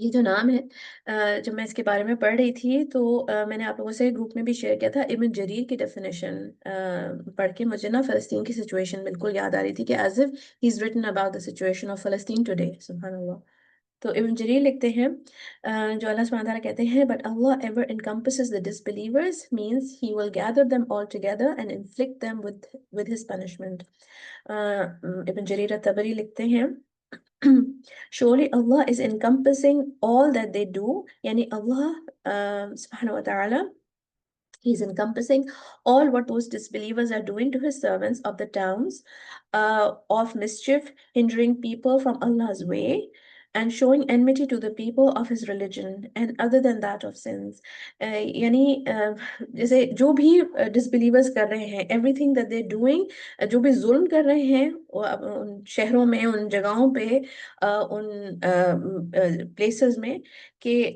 یہ جو نام ہے، جب میں اس کے بارے میں پڑھ رہی تھی تو میں نے آپ لوگوں سے گروپ میں بھی شیئر کیا تھا، ابن جریر کی ڈیفینیشن پڑھ کے مجھے نا فلسطین کی سچویشن بالکل یاد آ رہی تھی کہ as if he is written about the situation of فلسطین ٹوڈے، سبحان اللہ. تو ابن جریر لکھتے ہیں جو اللہ سبحانہ تعالیٰ کہتے ہیں but Allah ever encompasses the disbelievers means he will gather them all together and inflict them with his punishment. ابن جریر الطبری لکھتے ہیں surely Allah is encompassing all that they do، یعنی اللہ سبحانہ و تعالیٰ He is encompassing all what those disbelievers are doing to his servants of the towns of mischief, hindering people from Allah's way, and showing enmity to the people of his religion, and other than that of sins. یعنی جیسے جو بھی disbelievers کر رہے ہیں everything that they're doing، جو بھی ظلم کر رہے ہیں ان شہروں میں، ان جگہوں پہ، ان پلیسز میں کہ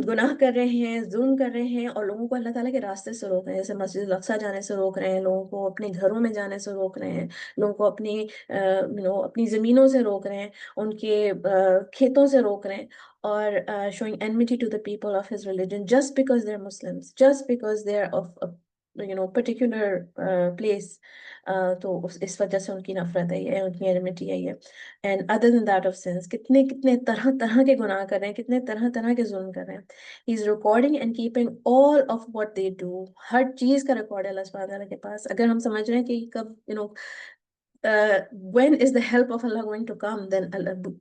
گناہ کر رہے ہیں، ظلم کر رہے ہیں، اور لوگوں کو اللہ تعالیٰ کے راستے سے روک رہے ہیں، جیسے مسجد الاقصیٰ جانے سے روک رہے ہیں، لوگوں کو اپنے گھروں میں جانے سے روک رہے ہیں، لوگوں کو اپنی زمینوں سے روک رہے ہیں، ان کے کھیتوں سے روک رہے ہیں، اور showing enmity to the people of his religion just because they're Muslims, just because they're of a particular place. تو اس وجہ سے ان کی نفرت ہے، ان کی enmity ہے یہ. And other than that of sins، کتنے کتنے طرح طرح کے گناہ کر رہے ہیں، کتنے طرح طرح کے ظلم کر رہے ہیں. He is recording and keeping all of what they do. ہر چیز کا ریکارڈ ہے اللہ سبحانہ تعالیٰ کے پاس. اگر ہم سمجھ رہے ہیں کہ کب when is the help of Allah going to come, then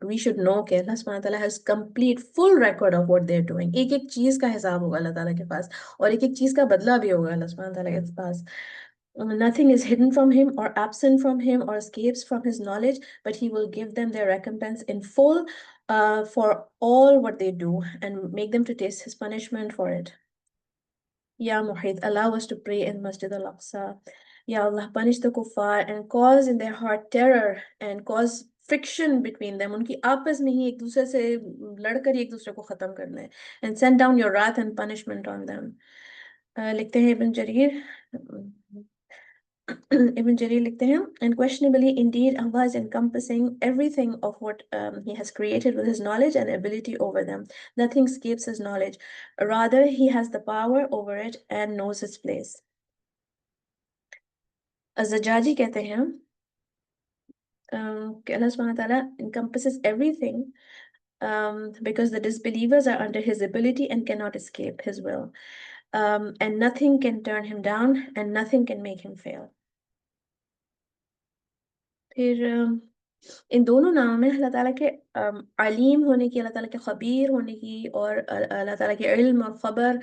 we should know کہ اللہ سبحانہ تعالیٰ has complete full record of what they're doing. ایک ایک چیز کا حساب ہوگا اللہ تعالیٰ کے پاس، اور ایک ایک چیز کا بدلہ بھی ہوگا اللہ سبحانہ تعالیٰ کے پاس. Nothing is hidden from him or absent from him or escapes from his knowledge, but he will give them their recompense in full for all what they do and make them to taste his punishment for it. Ya Muhit, allow us to pray in Masjid al-Aqsa. Ya Allah, punish the kuffar and cause in their heart terror and cause friction between them. ان کی آپس میں ہی ایک دوسرے سے لڑ کر ایک دوسرے کو ختم کرنا ہے. And send down your wrath and punishment on them. لکھتے ہیں ابن جریر Ibn Jarir لکھتے ہیں unquestionably indeed Allah is encompassing everything of what he has created with his knowledge and ability over them. Nothing escapes his knowledge. Rather, he has the power over it and knows its place. الزجاجی کہتے ہیں کہ اللہ سبحانہ تعالیٰ encompasses everything because the disbelievers are under his ability and cannot escape his will. And nothing can turn him down and nothing can make him fail. پھر ان دونوں ناموں میں اللہ تعالیٰ کے علیم ہونے کی، اللہ تعالیٰ کے خبیر ہونے کی، اور اللہ تعالیٰ کے علم اور خبر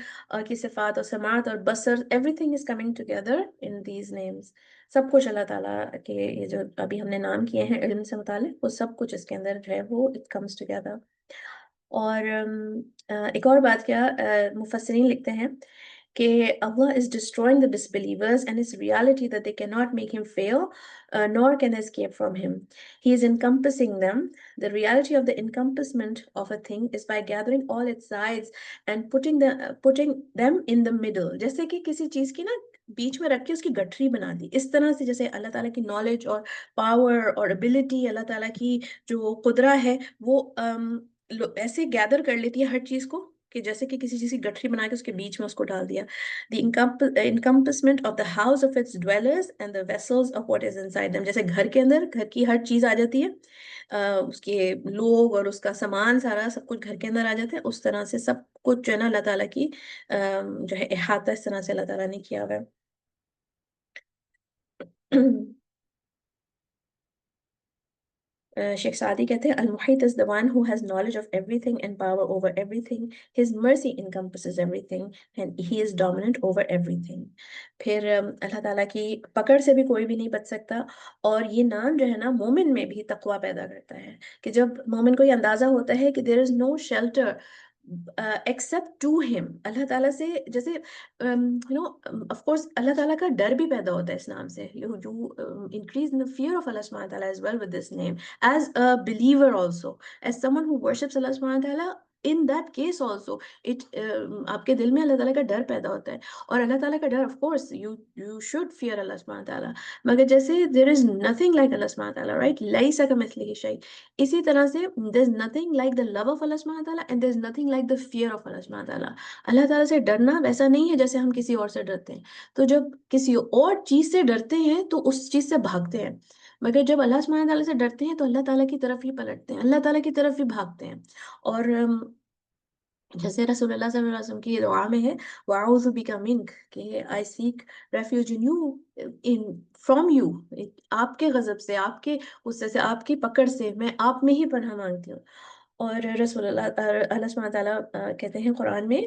کی صفات اور سماعت اور بصر، everything is coming together in these names. سب کچھ اللہ تعالیٰ کے یہ جو ابھی ہم نے نام کیے ہیں علم سے متعلق، وہ سب کچھ اس کے اندر جو ہے وہ it comes together. اور ایک اور بات کیا مفسرین لکھتے ہیں کہ Allah is destroying the disbelievers and it's reality that they cannot make him fail, nor can they escape from him. He is encompassing them. The reality of the encompassment of a thing is by gathering all its sides and putting them in the middle. جیسے کہ کسی چیز کی نا بیچ میں رکھ کے اس کی گٹھری بنا دی، اس طرح سے جیسے اللہ تعالیٰ کی نالج اور پاور اور ابیلٹی، اللہ تعالیٰ کی جو قدرہ ہے وہ ایسے گیدر کر لیتی ہے ہر چیز کو کہ جیسے کہ کسی چیز کی گٹھری بنا کے اس کے بیچ میں اس کو ڈال دیا. The encompassment of the house of its dwellers and the vessels of what is inside them. جیسے گھر کے اندر گھر کی ہر چیز آ جاتی ہے، اس کے لوگ اور اس کا سامان سارا سب کچھ گھر کے اندر آ جاتا ہے، اس طرح سے سب کچھ جو ہے نا اللہ تعالیٰ کی جو ہے احاطہ اس طرح سے اللہ تعالیٰ نے کیا ہوا ہے. شیخ سعدی کہتے ہیں المحیط is the one who has knowledge of everything and power over everything. His mercy encompasses everything and he is dominant over everything. پھر اللہ تعالیٰ کی پکڑ سے بھی کوئی بھی نہیں بچ سکتا. اور یہ نام جو ہے نا مومن میں بھی تقوی پیدا کرتا ہے کہ جب مومن کو یہ اندازہ ہوتا ہے کہ there is no shelter except to him. اللہ تعالیٰ سے جیسے of course اللہ تعالیٰ کا ڈر بھی پیدا ہوتا ہے اس نام سے. You increase in the fear of Allah subhanahu wa ta'ala as well with this name. As a believer also, as someone who worships Allah subhanahu wa ta'ala, in that case also it آپ کے دل میں اللہ تعالیٰ کا ڈر پیدا ہوتا ہے. اور اللہ تعالیٰ کا ڈر of course you should fear اللہ سبحانہ تعالیٰ. مگر جیسے there is nothing like اللہ سبحانہ تعالیٰ, right, لیس کمثلہ شیء, اسی طرح سے there is nothing like the love of اللہ سبحانہ تعالیٰ and there is nothing like the fear of اللہ سبحانہ تعالیٰ. اللہ تعالیٰ سے ڈرنا ویسا نہیں ہے جیسے ہم کسی اور سے ڈرتے ہیں. تو جب کسی اور چیز سے ڈرتے ہیں تو اس چیز سے بھاگتے ہیں, مگر جب اللہ سبحانہ تعالیٰ سے ڈرتے ہیں تو اللہ تعالیٰ کی طرف ہی پلٹتے ہیں, اللہ تعالیٰ کی طرف ہی بھاگتے ہیں. اور جیسے رسول اللہ صلی اللہ علیہ وسلم کی دعا میں ہے وَأَعُوذُ بِكَ مِنْكَ, کہ I seek refuge in you, from you, آپ کے غضب سے, آپ کے غصے سے, آپ کی پکڑ سے میں آپ میں ہی پناہ مانگتی ہوں. اور رسول اللہ سبحانہ تعالیٰ کہتے ہیں قرآن میں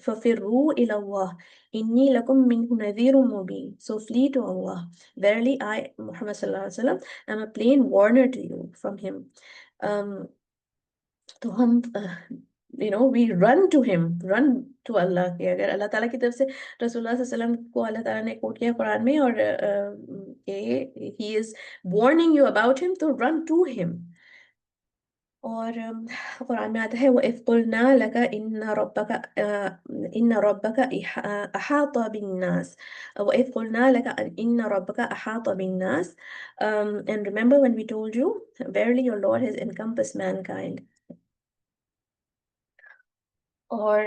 فَفِرُّوا إِلَى اللَّهِ إِنِّي لَكُم مِّنْهُ نَذِيرٌ مُّبِينٌ, so flee to Allah, verily I Muhammad صلی اللہ علیہ وسلم am a plain warner to you from him. تو ہم we run to him, run to اللہ, کہ اگر اللہ تعالیٰ کی طرف سے رسول اللہ صلی اللہ علیہ وسلم کو اللہ تعالیٰ نے کوٹ کیا قرآن میں اور کہ he is warning you about him, تو run to him. اور قرآن میں آتا ہے وَإِذْ قُلْنَا لَكَ إِنَّ رَبَّكَ أَحَاطَ بِالنَّاسِ, وَإِذْ قُلْنَا لَكَ إِنَّ رَبَّكَ أَحَاطَ بِالنَّاسِ, and remember when we told you verily your Lord has encompassed mankind. اور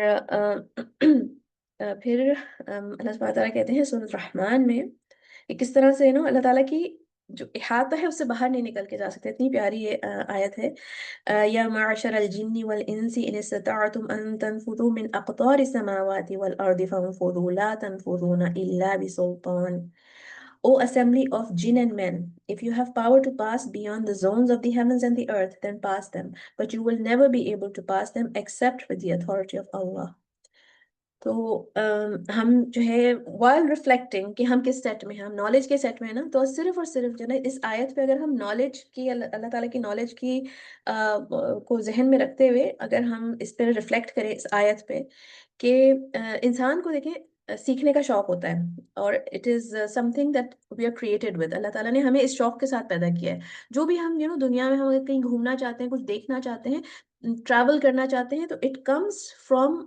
پھر اللہ سبحانہ تعالیٰ کہتے ہیں سورۃ الرحمن میں کہ کس طرح سے اللہ تعالیٰ کی جو احاطہ ہے اس سے باہر نہیں نکل کے جا سکتے. اتنی پیاری یہ آیت ہے یا معشر الجن والانس ان استطعتم ان تنفذوا من اقطار السماوات والارض فانفذوا لا تنفذون الا بسلطان. O assembly of jinn and men, if you have power to pass beyond the zones of the heavens and the earth, then pass them, but you will never be able to pass them except with the authority of Allah. تو ہم جو ہے while reflecting کہ ہم کس set میں ہیں, ہم نالج کے سیٹ میں ہیں نا, تو صرف اور صرف جو ہے اس آیت پہ اگر ہم نالج کی اللہ تعالیٰ کی نالج کی کو ذہن میں رکھتے ہوئے اگر ہم اس پہ ریفلیکٹ کریں اس آیت پہ کہ انسان کو دیکھیں سیکھنے کا شوق ہوتا ہے, اور it is something that we are created with. Allah تعالیٰ نے ہمیں اس شوق کے ساتھ پیدا کیا ہے. جو بھی ہم دنیا میں ہم اگر کہیں گھومنا چاہتے ہیں, کچھ دیکھنا چاہتے ہیں, ٹریول کرنا چاہتے ہیں, تو it comes from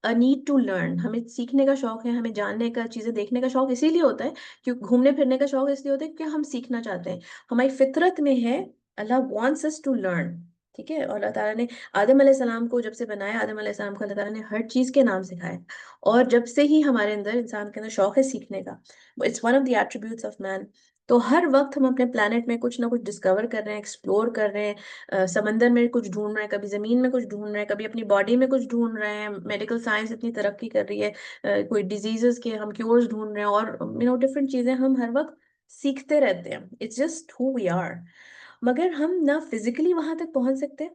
a need to learn. ہمیں سیکھنے کا شوق ہے, ہمیں جاننے کا, چیزیں دیکھنے کا شوق اسی لیے ہوتا ہے, کیونکہ گھومنے پھرنے کا شوق اس لیے ہوتا ہے کیونکہ ہم سیکھنا چاہتے ہیں. ہماری فطرت میں ہے اللہ wants us to learn. ٹھیک ہے. اور اللہ تعالیٰ نے آدم علیہ السلام کو جب سے بنایا, آدم علیہ السلام کو اللہ تعالیٰ نے ہر چیز کے نام سکھایا, اور جب سے ہی ہمارے اندر انسان کے اندر شوق ہے سیکھنے کا. It's one of the attributes of man. تو ہر وقت ہم اپنے پلانٹ میں کچھ نہ کچھ ڈسکور کر رہے ہیں, ایکسپلور کر رہے ہیں, سمندر میں کچھ ڈھونڈ رہے ہیں, کبھی زمین میں کچھ ڈھونڈ رہے ہیں, کبھی اپنی باڈی میں کچھ ڈھونڈ رہے ہیں. میڈیکل سائنس اتنی ترقی کر رہی ہے, کوئی ڈیزیزز کے ہم کیورز ڈھونڈ رہے ہیں, اور ڈفرینٹ چیزیں ہم ہر وقت سیکھتے رہتے ہیں. It's just how we are. مگر ہم نہ فزیکلی وہاں تک پہنچ سکتے,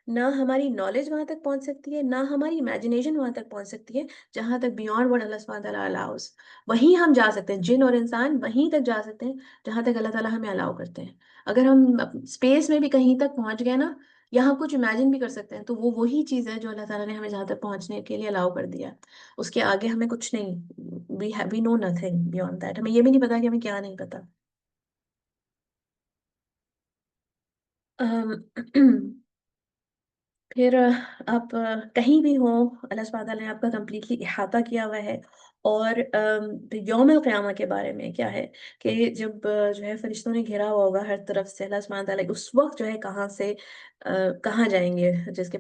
نہ ہماری نالج وہاں تک پہنچ سکتی ہے, نہ ہماری امیجنیشن وہاں تک پہنچ سکتی ہے جہاں تک بیونڈ ورڈ اللہ سبحانہ تعالیٰ الاؤز. وہیں ہم جا سکتے ہیں, جن اور انسان وہیں تک جا سکتے ہیں جہاں تک اللہ تعالیٰ ہمیں الاؤ کرتے ہیں. اگر ہم اسپیس میں بھی کہیں تک پہنچ گئے نا, یہاں کچھ امیجن بھی کر سکتے ہیں, تو وہ وہی چیز ہے جو اللہ تعالیٰ نے ہمیں جہاں تک پہنچنے کے لیے الاؤ کر دیا. اس کے آگے ہمیں کچھ نہیں, وی نو نتھنگ بیونڈ دیٹ. ہمیں یہ بھی نہیں پتا کہ ہمیں کیا نہیں پتا. پھر آپ کہیں بھی ہوں, اللہ سبحانہ تعالیٰ نے آپ کا کمپلیٹلی احاطہ کیا ہوا ہے. اور یوم القیامہ کے بارے میں کیا ہے کہ جب جو ہے فرشتوں نے گھیرا ہوا ہوگا ہر طرف سے اللہ سبحانہ تعالیٰ, اس وقت جو ہے کہاں سے کہاں جائیں گے, جس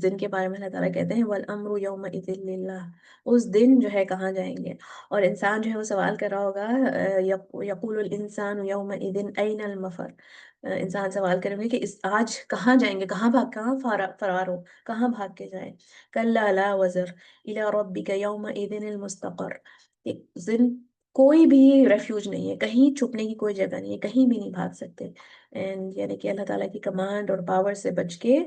دن کے بارے میں اللہ تعالیٰ کہتے ہیں وَالْأَمْرُ يَوْمَئِذٍ لِلَّهِ, اس دن جو ہے کہاں جائیں گے. اور انسان جو ہے وہ سوال کر رہا ہوگا يَقُولُ الْإِنسَانُ يَوْمَئِذٍ أَيْنَ الْمَفَرُ, انسان سوال کریں گے کہ آج کہاں جائیں گے, کہاں فرار ہو, کہاں بھاگ کے جائیں. کَلَّا لَا وَزَرَ إِلَىٰ رَبِّكَ يَوْمَئِذٍ الْمُسْتَقَرُّ. اس دن کوئی بھی ریفیوج نہیں ہے, کہیں چھپنے کی کوئی جگہ نہیں ہے, کہیں بھی نہیں بھاگ سکتے. اینڈ یعنی کہ اللہ تعالیٰ کی کمانڈ اور پاور سے بچ کے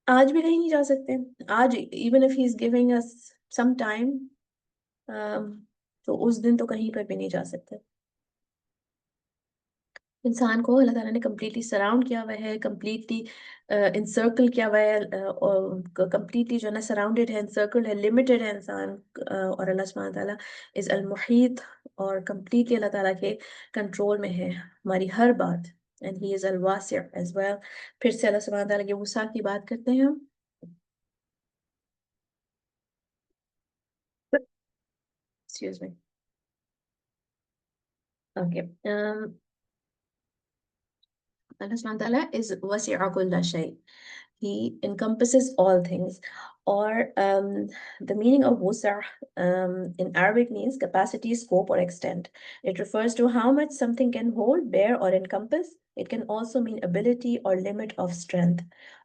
آج بھی کہیں نہیں جا سکتے. آج even if he is giving us some time, تو اس دن تو کہیں پر بھی نہیں جا سکتے. انسان کو اللہ تعالیٰ نے کمپلیٹلی سراؤنڈ کیا ہوا ہے, کمپلیٹلی انسرکل کیا ہوا ہے, کمپلیٹلی جو ہے نا سراؤنڈیڈ ہے, انسرکل ہے, لمیٹڈ ہے انسان. اور اللہ سبحانہ تعالیٰ از المحیط, اور کمپلیٹلی اللہ تعالیٰ کے کنٹرول میں ہے ہماری ہر بات. اینڈ ہی از الواسع ایز ویل. پھر سے اللہ سبحانہ تعالیٰ کے وسع کی بات کرتے ہیں ہم. Excuse me. Okay. Allah subhanahu wa ta'ala is wasi'a kulla shay. He encompasses all things. Or the meaning of wusa' in Arabic means capacity, scope, or extent. It refers to how much something can hold, bear, or encompass. It can also mean ability or limit of strength.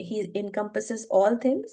he encompasses all things,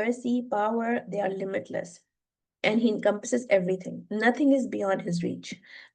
mercy, power, they are limitless. And he encompasses everything. Nothing is beyond his reach.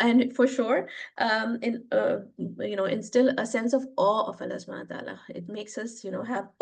and for sure in instill a sense of awe of Allah subhanahu wa ta'ala. It makes us have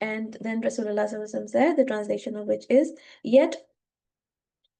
And then Rasulullah Sallallahu Alaihi Wasallam said, the translation of which is, yet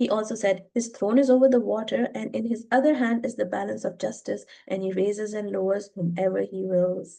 He also said, his throne is over the water and in his other hand is the balance of justice and he raises and lowers whomever he wills.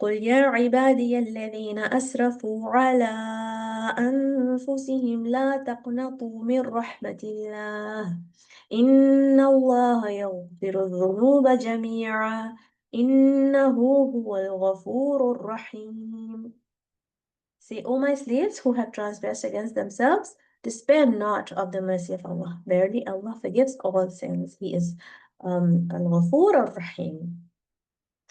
قل يا عبادي الذين أسرفوا على أنفسهم لا تقنطوا من رحمة الله إن الله يغفر الذنوب جميعا إنه هو الغفور الرحيم. Say, O my slaves who have transgressed against themselves, despair not of the mercy of Allah. Verily, Allah forgives all sins. He is Al-Ghafur Ar-Rahim.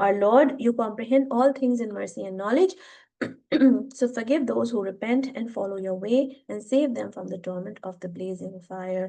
Our Lord, you comprehend all things in mercy and knowledge. So forgive those who repent and follow your way and save them from the torment of the blazing fire.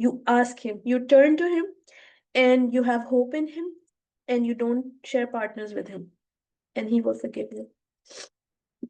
you ask him, you turn to him, and you have hope in him, and you don't share partners with him, and he will forgive you.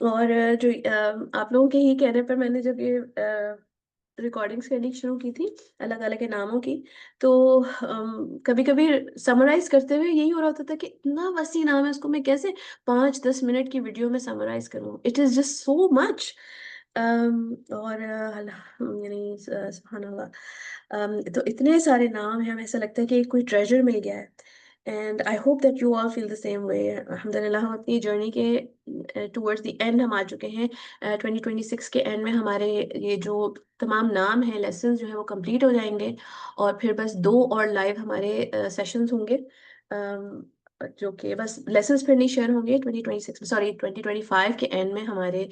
اور جو آپ لوگوں کے ہی کہنے پر میں نے جب یہ ریکارڈنگس کرنی شروع کی تھی اللہ تعالیٰ کے ناموں کی، تو کبھی کبھی سمرائز کرتے ہوئے یہی ہو رہا ہوتا تھا کہ اتنا وسیع نام ہے، اس کو میں کیسے 5-10 منٹ کی ویڈیو میں سمرائز کروں، اٹ از جسٹ سو مچ. اور یعنی سبحان اللہ، تو اتنے سارے نام ہیں، ہمیں ایسا لگتا ہے کہ کوئی ٹریجر مل گیا ہے. And I hope that you all feel the same way. الحمد للہ ہم اپنی جرنی کے ٹورڈز دی اینڈ ہم آ چکے ہیں. 2026 کے اینڈ میں ہمارے یہ جو تمام نام ہیں، لیسنز جو ہیں وہ کمپلیٹ ہو جائیں گے، اور پھر بس 2 اور لائیو ہمارے سیشنز ہوں گے، جو کہ بس لیسنز پھر نہیں شیئر ہوں گے. 2026 میں، سوری 2025 کے اینڈ میں ہمارے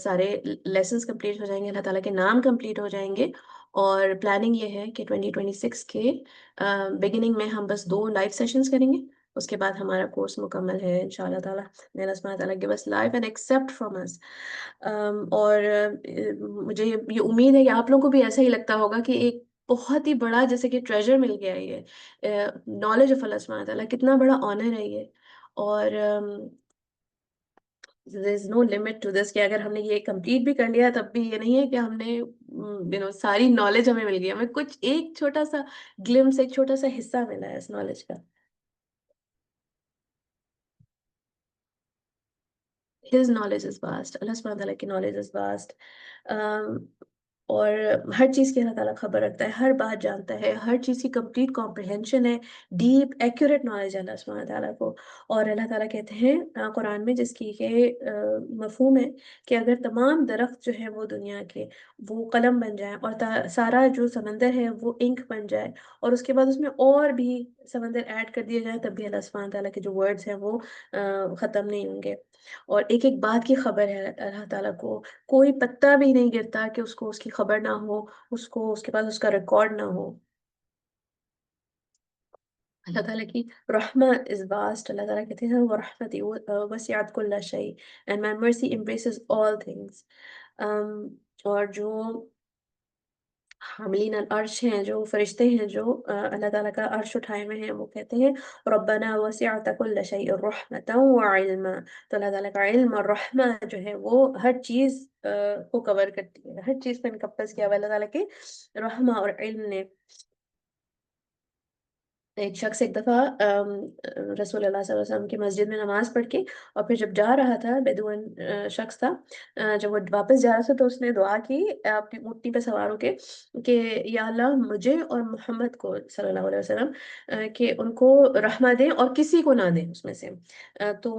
سارے لیسنز کمپلیٹ ہو جائیں گے، اللہ تعالیٰ کے نام کمپلیٹ ہو جائیں گے. اور پلاننگ یہ ہے کہ 2026 کے بگننگ میں ہم بس 2 لائیو سیشنز کریں گے، اس کے بعد ہمارا کورس مکمل ہے ان شاء اللہ تعالیٰ. may Allah سبحانہ تعالیٰ give us life and accept from us. اور مجھے یہ امید ہے کہ آپ لوگوں کو بھی ایسا ہی لگتا ہوگا کہ ایک بہت ہی بڑا جیسے کہ ٹریجر مل گیا ہے یہ نالج آف اللہ سبحانہ تعالیٰ، کتنا بڑا آنر ہے یہ. اور there is no limit to this کہ اگر ہم نے یہ کمپلیٹ بھی کر لیا تب بھی یہ نہیں ہے کہ ہم نے ساری نالج ہمیں مل گئی، ہمیں کچھ ایک چھوٹا سا گلمس، ایک چھوٹا سا حصہ ملا ہے اس نالج کا. His knowledge is vast. اللہ سبحانہ تعالیٰ کی knowledge is vast. اور ہر چیز کی اللہ تعالیٰ خبر رکھتا ہے، ہر بات جانتا ہے، ہر چیز کی کمپلیٹ کمپریہنشن ہے، ڈیپ ایکوریٹ نالج ہے اللہ سبحانہ تعالیٰ کو. اور اللہ تعالیٰ کہتے ہیں قرآن میں، جس کی یہ مفہوم ہے کہ اگر تمام درخت جو ہیں وہ دنیا کے وہ قلم بن جائیں، اور سارا جو سمندر ہے وہ انک بن جائے، اور اس کے بعد اس میں اور بھی سمندر ایڈ کر دیے جائیں، تب بھی اللہ سبحانہ تعالیٰ کے جو ورڈز ہیں وہ ختم نہیں ہوں گے. اور ایک ایک بات کی خبر ہے اللہ تعالیٰ کو، کوئی پتا بھی نہیں گرتا کہ اس کو اس کی خبر نہ ہو، اس کو اس کے پاس اس کا ریکارڈ نہ ہو. اللہ تعالیٰ کی رحمہ از واسٹ. اللہ تعالیٰ کہتے ہیں وَرَحْمَتِي وَسِعَتْ كُلَّ شَيْءٍ and my mercy embraces all things. اور جو حاملین العرش ہیں، جو فرشتے ہیں جو اللہ تعالیٰ کا عرش اٹھائے ہوئے ہیں، وہ کہتے ہیں ربنا وسعت كل شيء رحمة وعلما. تو اللہ تعالیٰ کا علم اور رحمہ جو ہے وہ ہر چیز کو کور کرتی ہے، ہر چیز کو انکمپس کیا ہوا ہے اللہ تعالیٰ کے رحمہ اور علم نے. ایک شخص ایک دفعہ رسول اللہ صلی اللہ علیہ وسلم کی مسجد میں نماز پڑھ کے، اور پھر جب جا رہا تھا، بیدوین شخص تھا، جب وہ واپس جا رہا تھا تو اس نے دعا کی اپنی اونٹنی پہ سوار ہو کے کہ یا اللہ مجھے اور محمد کو صلی اللہ علیہ وسلم کہ ان کو رحمہ دیں اور کسی کو نہ دیں اس میں سے. تو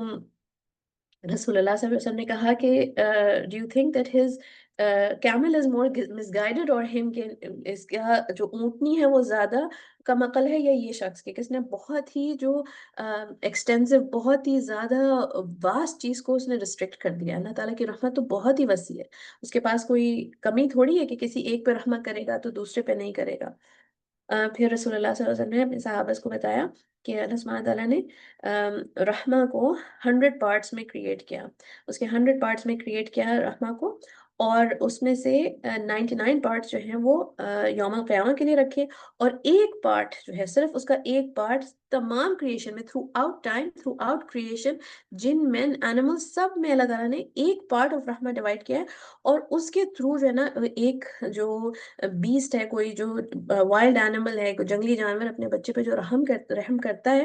رسول اللہ صلی اللہ علیہ وسلم نے کہا کہ do you think that his camel is more miss guided اور ہم، کہ اس کا جو اونٹنی ہے وہ زیادہ کم عقل ہے یا یہ شخص کہ کس نے بہت ہی جو ایکسٹینسو، بہت ہی زیادہ واسٹ چیز کو اس نے ریسٹرکٹ کر دیا. اللہ تعالیٰ کی رحمت تو بہت ہی وسیع ہے، اس کے پاس کوئی کمی تھوڑی ہے کہ کسی ایک پہ رحمت کرے گا تو دوسرے پہ نہیں کرے گا. پھر رسول اللہ صلی اللہ علیہ وسلم نے اپنے صحابہ کو بتایا کہ اللہ سبحانہ تعالیٰ نے رحمہ کو 100 پارٹس میں کریٹ کیا، اس کے 100 پارٹس میں کریٹ کیا رحمہ کو، اور اس میں سے 99 پارٹس جو ہیں وہ یوم القیامہ کے لیے رکھے، اور ایک پارٹ جو ہے، صرف اس کا ایک پارٹ تمام کریشن میں، through out time, through out creation, جن مین اینیمل سب میں اللہ تعالیٰ نے ایک پارٹ آف رحمہ ڈیوائڈ کیا ہے. اور اس کے تھرو جو ہے نا، ایک جو بیسٹ ہے، کوئی جو وائلڈ اینیمل ہے، کوئی جنگلی جانور اپنے بچے پہ جو رحم کرتا ہے،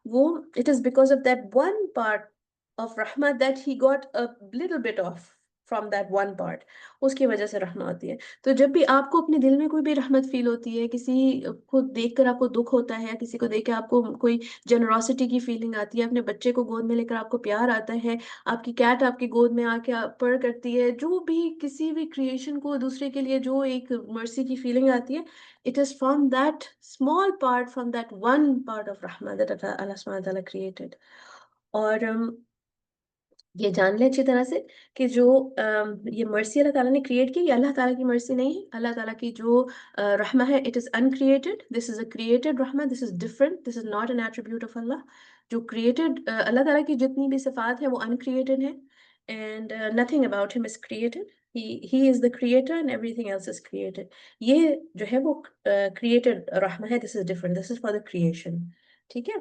وہ it is because of that one part of رحمہ that he got a little bit of from that one part, اس کی وجہ سے رحمہ ہوتی ہے. تو جب بھی آپ کو اپنے دل میں کوئی بھی رحمت فیل ہوتی ہے، کسی کو دیکھ کر آپ کو دکھ ہوتا ہے، کسی کو دیکھ کے آپ کو کوئی جنرosity کی فیلنگ آتی ہے، اپنے بچے کو گود میں لے کر آپ کو پیار آتا ہے، آپ کی کیٹ آپ کی گود میں آ کے پڑھ کرتی ہے، جو بھی کسی بھی کریشن کو دوسرے کے لیے جو ایک مرسی کی فیلنگ آتی ہے، it is from that small part, from that one part of Rahman that Allah subhanahu wa ta'ala created. اور یہ جان لیں اچھی طرح سے کہ جو یہ مرسی اللہ تعالیٰ نے کریٹ کی، یہ اللہ تعالیٰ کی مرسی نہیں ہے. اللہ تعالیٰ کی جو رحمہ ہے it is uncreated. this is a created رحمہ. this is different. this is not an attribute of Allah. جو created اللہ تعالیٰ کی جتنی بھی صفات ہیں وہ uncreated ہیں، and nothing about him is created. he is the creator and everything else is created. یہ جو ہے وہ created رحمہ ہے. this is different. this is for the creation. ٹھیک ہے.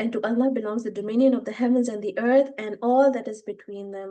and to Allah belongs the dominion of the heavens and the earth and all that is between them।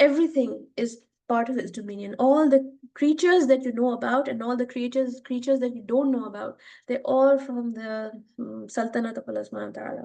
everything is part of his dominion. All the creatures that you know about and all the creatures that you don't know about, they're all from the sultanate of Allah subhanahu wa ta'ala।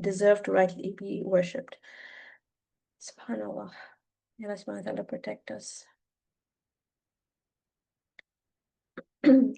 deserve to rightly be worshipped। Subhanallah, may Allah subhanahu wa ta'ala protect us।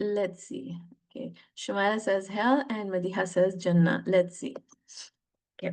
Let's see. Okay. Shumaya says hell and Madiha says Jannah. Let's see. Okay.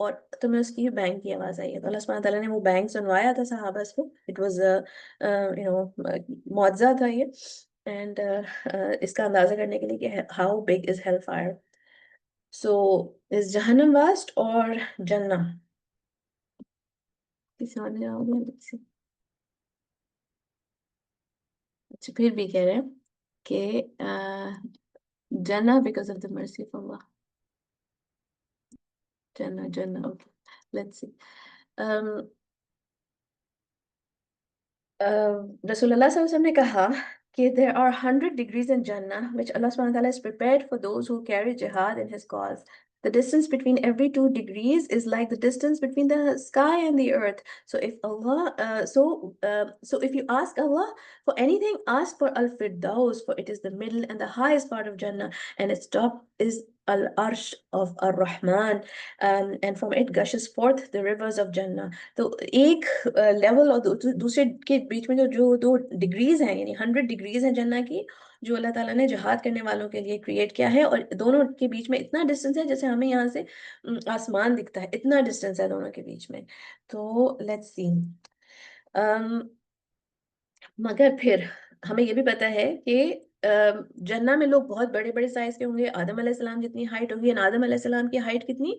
اور تمہیں اس کی being کی آواز آئی ہے. تو اللہ سبحانہ تعالیٰ نے وہ بینگ سنوایا تھا صحابہ کو. اٹ واز معجزہ تھا یہ. اینڈ اس کا اندازہ کرنے کے لیے کہ how big is hell fire. So is جہنم واسٹ اور جنہ کسی اور نے جواب دیا؟ اچھا پھر بھی کہہ رہے ہیں کہ جنہ because of the mercy of اللہ. جنہ اوکے لیٹس سی. رسول اللہ صلی اللہ علیہ وسلم نے کہا کہ there are 100 degrees in Jannah which Allah subhanahu wa ta'ala has prepared for those who carry jihad in his cause. The distance between every 2 degrees is like the distance between the sky and the earth. So if you ask Allah for anything, ask for Al-Firdaus, for it is the middle and the highest part of Jannah, and its top is Al-Arsh of Ar-Rahman, and from it gushes forth the rivers of Jannah. تو ایک level اور دوسرے کے بیچ میں جو 2 degrees ہیں یعنی 100 degrees ہیں جنہ کی جو اللہ تعالیٰ نے جہاد کرنے والوں کے لیے کریٹ کیا ہے. اور دونوں کے بیچ میں اتنا ڈسٹینس ہے جیسے ہمیں یہاں سے آسمان دکھتا ہے, اتنا ڈسٹینس ہے دونوں کے بیچ میں. تو لیٹس سی. مگر پھر ہمیں یہ بھی پتا ہے کہ جنہ میں لوگ بہت بڑے بڑے سائز کے ہوں گے. آدم علیہ السلام جتنی ہائٹ ہوگی. آدم علیہ السلام کی ہائٹ کتنی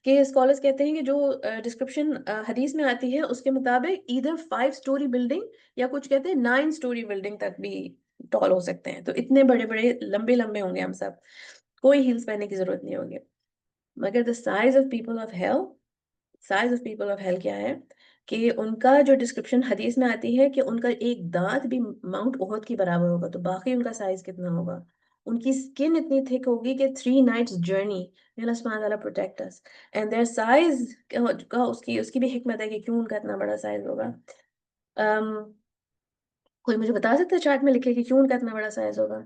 کہ اسکالرز کہتے ہیں کہ جو ڈسکرپشن حدیث میں آتی ہے اس کے مطابق ایدر 5 اسٹوری بلڈنگ یا کچھ کہتے ہیں 9 اسٹوری بلڈنگ تک بھی ٹال ہو سکتے ہیں. تو اتنے بڑے بڑے لمبے لمبے ہوں گے ہم سب, کوئی ہیلز پہننے کی ضرورت نہیں ہوگی. مگر the size of people of hell کیا ہے کہ ان کا جو ڈسکرپشن حدیث میں آتی ہے کہ ان کا ایک دانت بھی ماؤنٹ احد کی برابر ہوگا. تو باقی ان کا سائز کتنا ہوگا؟ ان کی اسکن اتنی تھک ہوگی کہ 3 nights جرنی. اللہ سبحانہ تعالیٰ protect us. And their size کا اس کی بھی حکمت ہے کہ کیوں ان کا اتنا بڑا سائز ہوگا. کوئی مجھے بتا سکتا ہے چارٹ میں لکھے کہ کیوں ان کا اتنا بڑا سائز ہوگا؟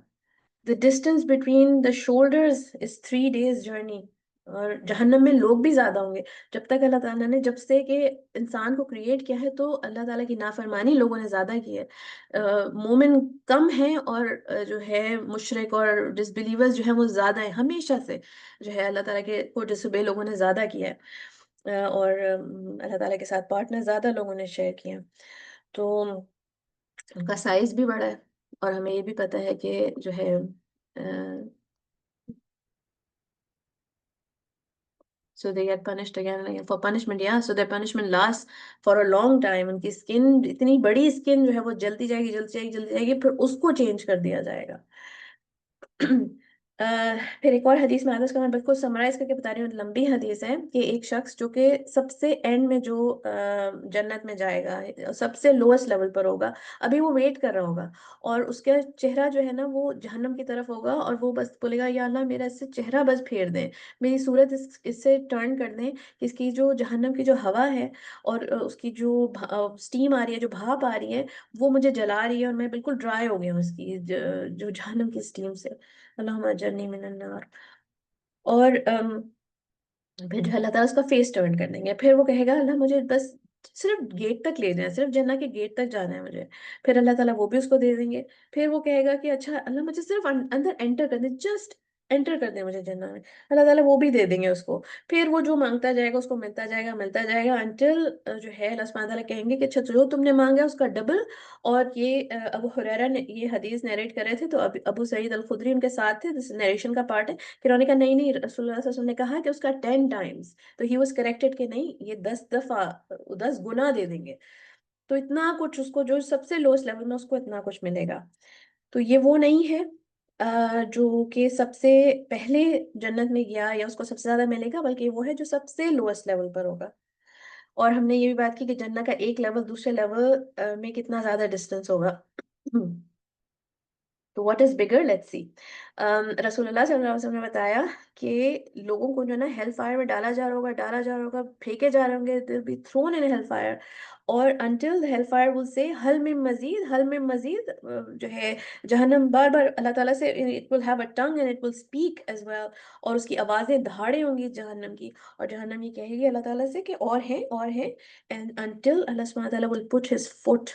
The distance between the shoulders is 3 days journey. اور جہنم میں لوگ بھی زیادہ ہوں گے. جب تک اللہ تعالیٰ نے جب سے کہ انسان کو کریٹ کیا ہے تو اللہ تعالیٰ کی نافرمانی لوگوں نے زیادہ کی ہے. مومن کم ہیں اور جو ہے مشرک اور ڈس بلیورز جو ہیں وہ زیادہ ہیں. ہمیشہ سے جو ہے اللہ تعالیٰ کے کو ڈس اوبے لوگوں نے زیادہ کیا ہے, اور اللہ تعالیٰ کے ساتھ پارٹنر زیادہ لوگوں نے شیئر کیا. تو ان کا سائز بھی بڑا ہے. اور ہمیں یہ بھی پتہ ہے کہ جو ہے so they get punished again and again for punishment. Yeah, so their punishment lasts for a long time. ان کی skin اتنی بڑی skin جو ہے وہ جلتی جائے گی پھر اس کو چینج کر دیا جائے گا. پھر ایک اور حدیث میں آتا ہے, اس کو میں بالکل سمرائز کر کے بتا رہی ہوں, لمبی حدیث ہے کہ ایک شخص جو کہ سب سے اینڈ میں جو جنت میں جائے گا سب سے لوئسٹ لیول پر ہوگا, ابھی وہ ویٹ کر رہا ہوگا اور اس کا چہرہ جو ہے نا وہ جہنم کی طرف ہوگا اور وہ بس بولے گا یا اللہ میرا اس سے چہرہ بس پھیر دیں, میری صورت اس سے ٹرن کر دیں. اس کی جو جہنم کی جو ہوا ہے اور اس کی جو اسٹیم آ رہی ہے, جو بھاپ آ رہی ہے وہ مجھے جلا رہی ہے اور میں بالکل ڈرائی ہو گئی ہوں اس کی جو جہنم کی اسٹیم سے. اللہم اجرنی من النار. اور پھر جو اللہ تعالیٰ اس کا فیس ٹرن کر دیں گے. پھر وہ کہے گا اللہ مجھے بس صرف گیٹ تک لے جائیں, صرف جنہ کے گیٹ تک جانا ہے مجھے. پھر اللہ تعالیٰ وہ بھی اس کو دے دیں گے. پھر وہ کہے گا کہ اچھا اللہ مجھے صرف اندر انٹر کر دیں, جسٹ انٹر کر دیں مجھے جنہ میں. اللہ تعالیٰ وہ بھی دے دیں گے اس کو. پھر وہ جو مانگتا جائے گا اس کو ملتا جائے گا انٹل جو ہے اللہ سبحانہ تعالیٰ کہیں گے کہ اچھا جو تم نے مانگا اس کا ڈبل. اور یہ ابو ہریرہ نے یہ حدیث نیریٹ کر رہے تھے, تو ابو سعید الخدری ان کے ساتھ تھے, نیریشن کا پارٹ ہے. کہ انہوں نے کہا نہیں رسول اللہ صلی اللہ علیہ وسلم نے کہا کہ اس کا 10 times. تو ہی واز کریکٹڈ کہ نہیں یہ 10 دفعہ 10 گنا دے دیں گے. تو اتنا کچھ اس کو جو سب سے لوسٹ لیول میں اس کو اتنا کچھ ملے گا. تو یہ وہ نہیں ہے جو کہ سب سے پہلے جنت میں گیا یا اس کو سب سے زیادہ ملے گا, بلکہ وہ ہے جو سب سے لوسٹ لیول پر ہوگا. اور ہم نے یہ بھی بات کی کہ جنت کا ایک لیول دوسرے لیول میں کتنا زیادہ ڈسٹینس ہوگا. تو what is bigger, let's see. رسول اللہ صلی اللہ علیہ وسلم نے بتایا کہ لوگوں کو جو ہے نا ہیل فائر میں ڈالا جا رہا ہوگا, پھینکے جا رہے ہوں گے, they'll be thrown in hell fire. اور until the hell fire will say حل میں مزید جو ہے جہنم بار بار اللہ تعالیٰ سے it will have a tongue and it will speak as well. اور اس کی آوازیں دھاڑے ہوں گی جہنم کی, اور جہنم یہ کہے گی اللہ تعالیٰ سے کہ اور ہیں. And until اللہ سبحانہ تعالیٰ will put his foot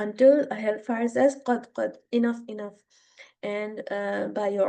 until hellfire says qad qad, enough enough. And by your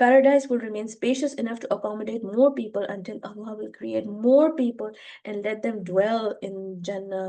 paradise will remain spacious enough to accommodate more people until Allah will create more people and let them dwell in Jannah.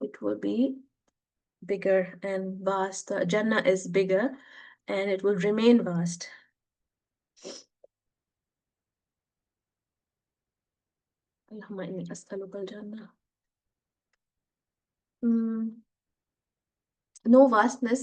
it will be bigger and vast. Jannah is bigger and it will remain vast. Allahumma inni as'aluka al-jannah. Mm. No vastness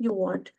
you want.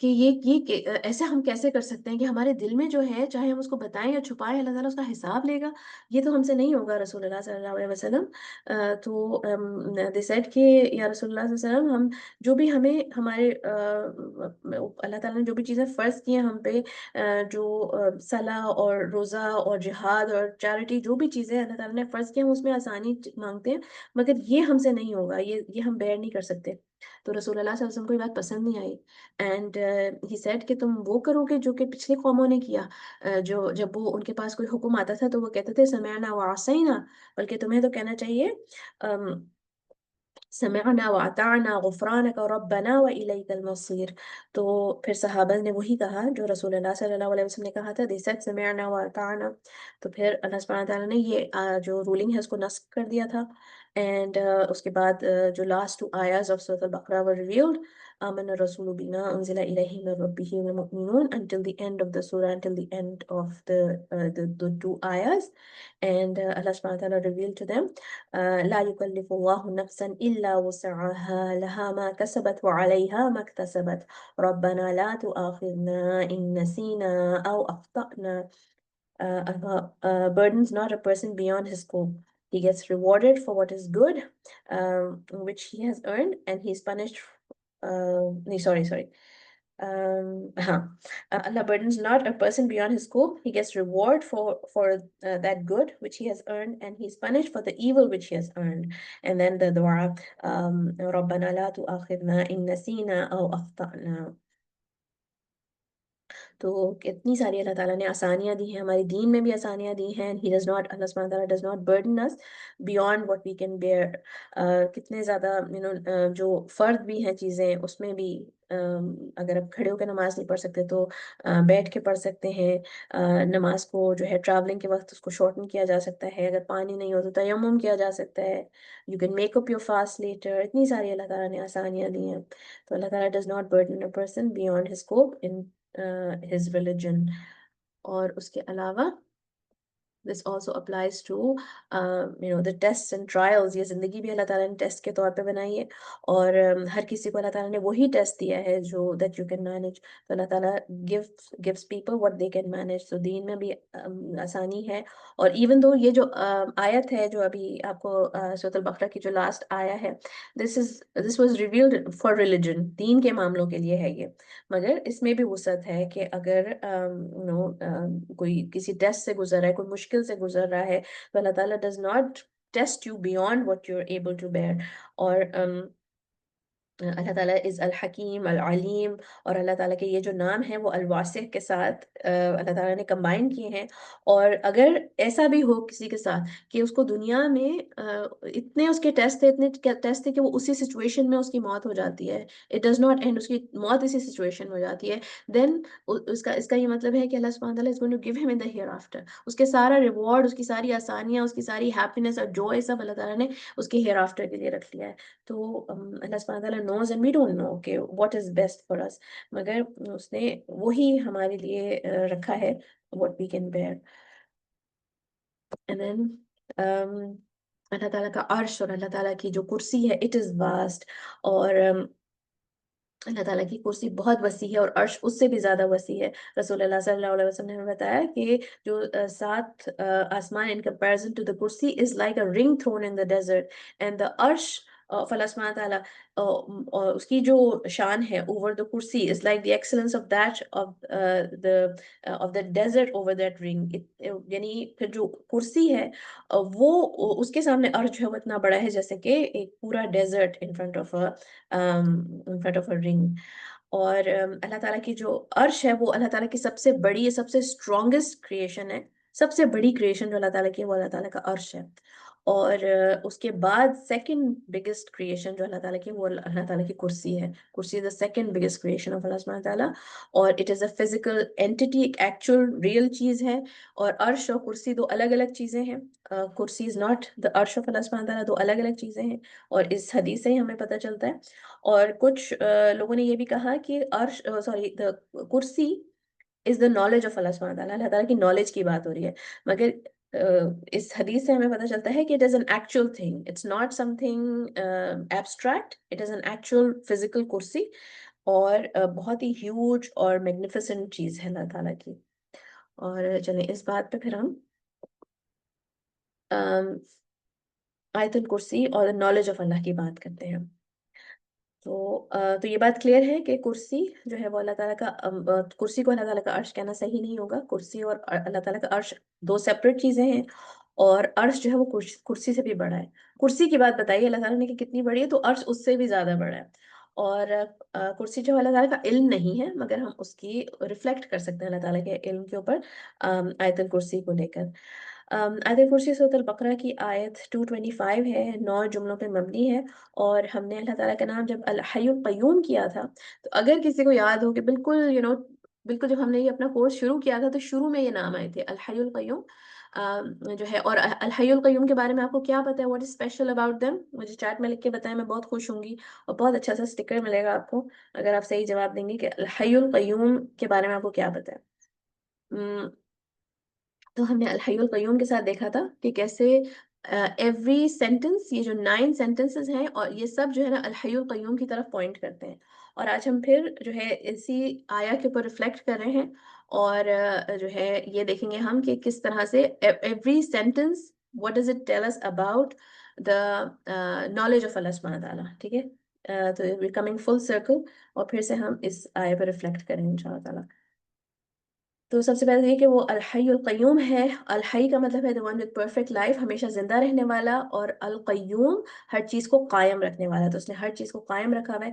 کہ یہ ایسے ہم کیسے کر سکتے ہیں کہ ہمارے دل میں جو ہے چاہے ہم اس کو بتائیں یا چھپائیں اللہ تعالیٰ اس کا حساب لے گا. یہ تو ہم سے نہیں ہوگا رسول اللہ صلی اللہ علیہ وسلم. تو they said کہ یا رسول اللہ صلی اللہ علیہ وسلم ہم جو بھی ہمیں ہمارے اللہ تعالیٰ نے جو بھی چیزیں فرض کی ہیں ہم پہ جو صلاح اور روزہ اور جہاد اور چیریٹی جو بھی چیزیں اللہ تعالیٰ نے فرض کی ہیں ہم اس میں آسانی مانگتے ہیں مگر یہ ہم سے نہیں ہوگا یہ ہم بیئر نہیں کر سکتے. تو رسول اللہ صلی اللہ علیہ وسلم کو یہ بات پسند نہیں آئی اینڈ ہی سیڈ کہ تم وہ کرو گے جو کہ پچھلی قوموں نے کیا. جو جب وہ ان کے پاس کوئی حکم آتا تھا تو وہ کہتے تھے سمعنا وعصینا, بلکہ تمہیں تو کہنا چاہیے سمعنا واطعنا غفرانک ربنا والیک المصیر. تو پھر صحابہ نے وہی کہا جو رسول اللہ صلی اللہ علیہ وسلم نے کہا تھا, they said سمعنا واطعنا. تو پھر اللہ سبحانہ تعالیٰ نے یہ جو رولنگ ہے اس کو نسخ کر دیا تھا. اینڈ اس کے بعد جو لاسٹ 2 آیاز of سورۃ البقرہ were revealed. آمن الرسول بما انزل الیہ من ربہ والمؤمنون until the end of the surah, until the end of the 2 ayahs. And Allah subhanahu wa ta'ala revealed to them لا يكلف الله نفسا إلا وسعها لها ما كسبت وعليها ما اكتسبت ربنا لا تؤاخذنا إن نسينا أو أخطأنا. Allah burdens not a person beyond his scope. He gets rewarded for what is good, which he has earned, and he is punished. No, sorry. Allah burdens not a person beyond his scope. He gets reward for that good which he has earned, and he's punished for the evil which he has earned. And then the dua, رَبَّنَا لَا تُؤَاخِذْنَا إِن نَّسِينَا أَوْ أَخْطَأْنَا. تو اتنی ساری اللہ تعالیٰ نے آسانیاں دی ہیں, ہمارے دین میں بھی آسانیاں دی ہیں. اللہ سبحانہ تعالیٰ does not burden us beyond what we can bear. کتنے زیادہ جو فرد بھی ہیں چیزیں اس میں بھی اگر آپ کھڑے ہو کے نماز نہیں پڑھ سکتے تو بیٹھ کے پڑھ سکتے ہیں. نماز کو جو ہے ٹریولنگ کے وقت اس کو شارٹن کیا جا سکتا ہے. اگر پانی نہیں ہو تو تیمم کیا جا سکتا ہے. You can make up your fast later. اتنی ساری اللہ تعالیٰ نے آسانیاں دی ہیں. تو اللہ تعالیٰ does not burden a person beyond his scope in his religion. اور اس کے علاوہ this also applies to the tests and trials. یہ زندگی بھی اللہ تعالیٰ نے ٹیسٹ کے طور پہ بنائی ہے اور ہر کسی کو اللہ تعالیٰ نے وہی ٹیسٹ دیا ہے جو that you can manage. تو اللہ تعالیٰ gives people what they can manage. تو دین میں بھی آسانی ہے. اور ایون دو یہ جو آیت ہے جو ابھی آپ کو سورۃ البقرہ کی جو لاسٹ آیا ہے, this was revealed for religion. دین کے معاملوں کے لیے ہے یہ, مگر اس میں بھی وسعت ہے کہ اگر کوئی کسی ٹیسٹ سے گزر رہا ہے, کوئی مشکل سے گزر رہا ہے, تو اللہ تعالیٰ does not test you beyond what you are able to bear. اور اللہ تعالیٰ از الحکیم العلیم, اور اللہ تعالیٰ کے یہ جو نام ہیں وہ الواسع کے ساتھ اللہ تعالیٰ نے کمبائن کیے ہیں. اور اگر ایسا بھی ہو کسی کے ساتھ کہ اس کو دنیا میں اتنے اس کے ٹیسٹ تھے کہ وہ اسی سچویشن میں اس کی موت ہو جاتی ہے, اٹ ڈز ناٹ اینڈ, اس کی موت اسی سچویشن میں ہو جاتی ہے, دین اس کا یہ مطلب ہے کہ اللہ سبحانہ تعالیٰ از گوئنگ ٹو گیو ہم ان دی ہیئر آفٹر. اس کے سارا ریوارڈ, اس کی ساری آسانیاں, اس کی ساری ہیپینس اور جوائے سب اللہ تعالیٰ نے اس کے ہیئر آفٹر کے لیے رکھ لیا ہے. تو اللہ سبحانہ تعالیٰ knows and we don't know کہ what is best for us, مگر اس نے وہی ہمارے لیے رکھا ہے what we can bear. And then اللہ تعالیٰ کا عرش اور اللہ تعالیٰ کی جو کرسی ہے it is vast, اور اللہ تعالیٰ کی کرسی بہت وسیع ہے اور عرش اس سے بھی زیادہ وسیع ہے. رسول اللہ صلی اللہ علیہ وسلم نے ہمیں بتایا کہ جو 7 آسمان in comparison to the کرسی is like a ring thrown in the desert, and the عرش اللہ سبحانہ تعالیٰ اور اس کی جو شان ہے over the کرسی is like the excellence of that of the desert over that ring. یعنی پھر جو کرسی ہے وہ اس کے سامنے عرش جو ہے وہ اتنا بڑا ہے جیسے کہ ایک پورا desert in front of a ring. اور اللہ تعالیٰ کی جو عرش ہے وہ اللہ تعالیٰ کی سب سے بڑی, سب سے اسٹرانگسٹ کریشن ہے. سب سے بڑی کریشن جو اللہ تعالیٰ کی ہے وہ اللہ تعالیٰ کا عرش ہے. اور اس کے بعد سیکنڈ بگیسٹ کریشن جو اللہ تعالیٰ کی وہ اللہ تعالیٰ کی کرسی ہے. کرسی is the second biggest creation of Allah سبحانہ تعالیٰ, اور it is a physical entity, ایک ایکچوئل ریئل چیز ہے. اور عرش اور کرسی 2 الگ الگ چیزیں ہیں. کرسی از ناٹ دا عرش آف اللہ سبحانہ تعالیٰ, 2 الگ الگ چیزیں ہیں, اور اس حدیث سے ہی ہمیں پتہ چلتا ہے. اور کچھ لوگوں نے یہ بھی کہا کہ دا کرسی is the knowledge of Allah سبحانہ تعالیٰ, اللہ تعالیٰ کی نالج کی بات ہو رہی ہے. مگر اس حدیث سے ہمیں پتہ چلتا ہے کہ it is an actual thing, it's not something abstract, it is an actual physical کرسی. اور بہت ہی ہیوج اور میگنیفیسنٹ چیز ہے اللہ تعالیٰ کی. اور چلیں اس بات پہ پھر ہم آیت الکرسی اور نالج آف اللہ کی بات کرتے ہیں. تو یہ بات کلیئر ہے کہ کرسی جو ہے وہ اللہ تعالیٰ کا کرسی کو اللہ تعالیٰ کا عرش کہنا صحیح نہیں ہوگا. کرسی اور اللہ تعالیٰ کا عرش دو سیپریٹ چیزیں ہیں، اور عرش جو ہے وہ کرسی سے بھی بڑا ہے. کرسی کی بات بتائیے اللہ تعالیٰ نے کہ کتنی بڑی ہے، تو عرش اس سے بھی زیادہ بڑا ہے. اور کرسی جو ہے اللہ تعالیٰ کا علم نہیں ہے، مگر ہم اس کی ریفلیکٹ کر سکتے ہیں اللہ تعالیٰ کے علم کے اوپر آیت الکرسی کو لے کر. آیت الکرسی سورۃ البقرہ کی آیت 225 ہے، 9 جملوں پہ مبنی ہے. اور ہم نے اللہ تعالیٰ کا نام جب الحی القیوم کیا تھا، تو اگر کسی کو یاد ہو کہ بالکل بالکل جب ہم نے یہ اپنا کورس شروع کیا تھا تو شروع میں یہ نام آئے تھے الحی القیوم جو ہے. اور الحی القیوم کے بارے میں آپ کو کیا پتہ ہے، what is special about them? مجھے چیٹ میں لکھ کے بتائیں، میں بہت خوش ہوں گی. اور بہت اچھا سا اسٹکر ملے گا آپ کو اگر آپ صحیح جواب دیں گے کہ الحی القیوم کے بارے میں آپ کو کیا پتہ ہے. تو ہم نے الحی القیوم کے ساتھ دیکھا تھا کہ کیسے ایوری سینٹنس، یہ جو 9 سینٹنسز ہیں، اور یہ سب جو ہے نا الحی القیوم کی طرف پوائنٹ کرتے ہیں. اور آج ہم پھر جو ہے اسی آیا کے اوپر ریفلیکٹ کر رہے ہیں، اور جو ہے یہ دیکھیں گے ہم کہ کس طرح سے every sentence what does it tell us about the knowledge of اللہ سبحانہ تعالیٰ. ٹھیک ہے، تو we're coming full circle، اور پھر سے ہم اس آیا پر ریفلیکٹ کریں گے انشاءاللہ تعالیٰ. تو سب سے پہلے یہ کہ وہ الحی القیوم ہے. الحی کا مطلب ہے the one with perfect life، ہمیشہ زندہ رہنے والا، اور القیوم ہر چیز کو قائم رکھنے والا. تو اس نے ہر چیز کو قائم رکھا ہوا ہے.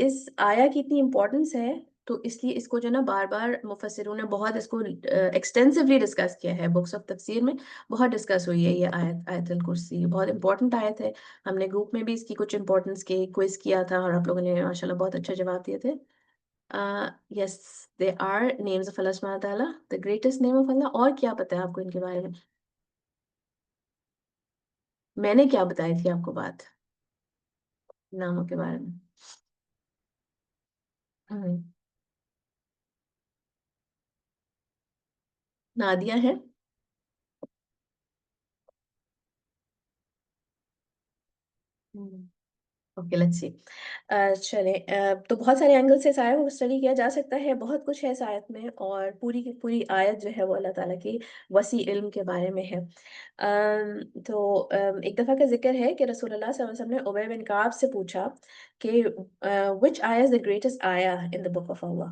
اس آیا کی اتنی امپورٹنس ہے، تو اس لیے اس کو جو ہے نا بار بار مفسروں نے بہت اس کو ایکسٹینسولی ڈسکس کیا ہے. بکس آف تفسیر میں بہت ڈسکس ہوئی ہے یہ آیت، آیت الکرسی بہت امپورٹنٹ آیت ہے. ہم نے گروپ میں بھی اس کی کچھ امپورٹنس کے کوئز کیا تھا، اور آپ لوگوں نے ماشاءاللہ بہت اچھا جواب دیے تھے. Yes, they are names of Allah subhanahu wa ta'ala, the greatest name of Allah. اور کیا پتہ ہے آپ کو ان کے بارے میں؟ میں نے کیا بتائی تھی آپ کو بات ناموں کے بارے میں؟ نادیہ ہے. Okay, let's see. چلیں، تو بہت سارے اینگل سے اس آیت کو اسٹڈی کیا جا سکتا ہے. بہت کچھ ہے اس آیت میں، اور پوری کی پوری آیت جو ہے وہ اللہ تعالیٰ کی وسیع علم کے بارے میں ہے. تو ایک دفعہ کا ذکر ہے کہ رسول اللہ صلی اللہ علیہ وسلم نے عبی بن کعب سے پوچھا کہ which ayah is the greatest ayah in the book of Allah.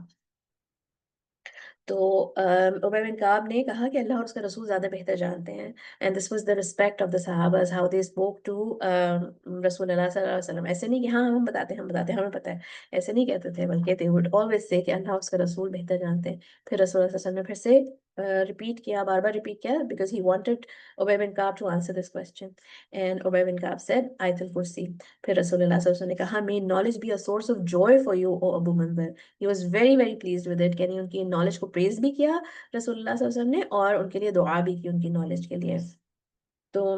تو عبی بن کعب نے کہا کہ اللہ اور اس کا رسول زیادہ بہتر جانتے ہیں. And this was the respect of the صحابہ، ہاؤ دے اسپوک ٹو رسول اللہ صلی اللہ علیہ وسلم. ایسے نہیں کہ ہاں ہم بتاتے ہیں، ہم بتاتے ہیں، ہمیں پتہ ہے، ایسے نہیں کہتے تھے، بلکہ they would always say کہ اللہ اور اس کا رسول بہتر جانتے ہیں. پھر رسول اللہ صلی اللہ علیہ وسلم نے پھر سے ریپیٹ کیا، بار بار ریپیٹ کیا، because he wanted Ubayy bin Ka'b to answer this question. And Ubayy bin Ka'b said آیت الکرسی. پھر رسول اللہ صلی اللہ علیہ وسلم نے کہا may knowledge be a source of joy for you O Abu Munzir. He was very very pleased with it. یعنی ان کی نالج کو پریز بھی کیا رسول اللہ صلی اللہ علیہ وسلم نے، اور ان کے لیے دعا بھی کی ان کی نالج کے لیے. تو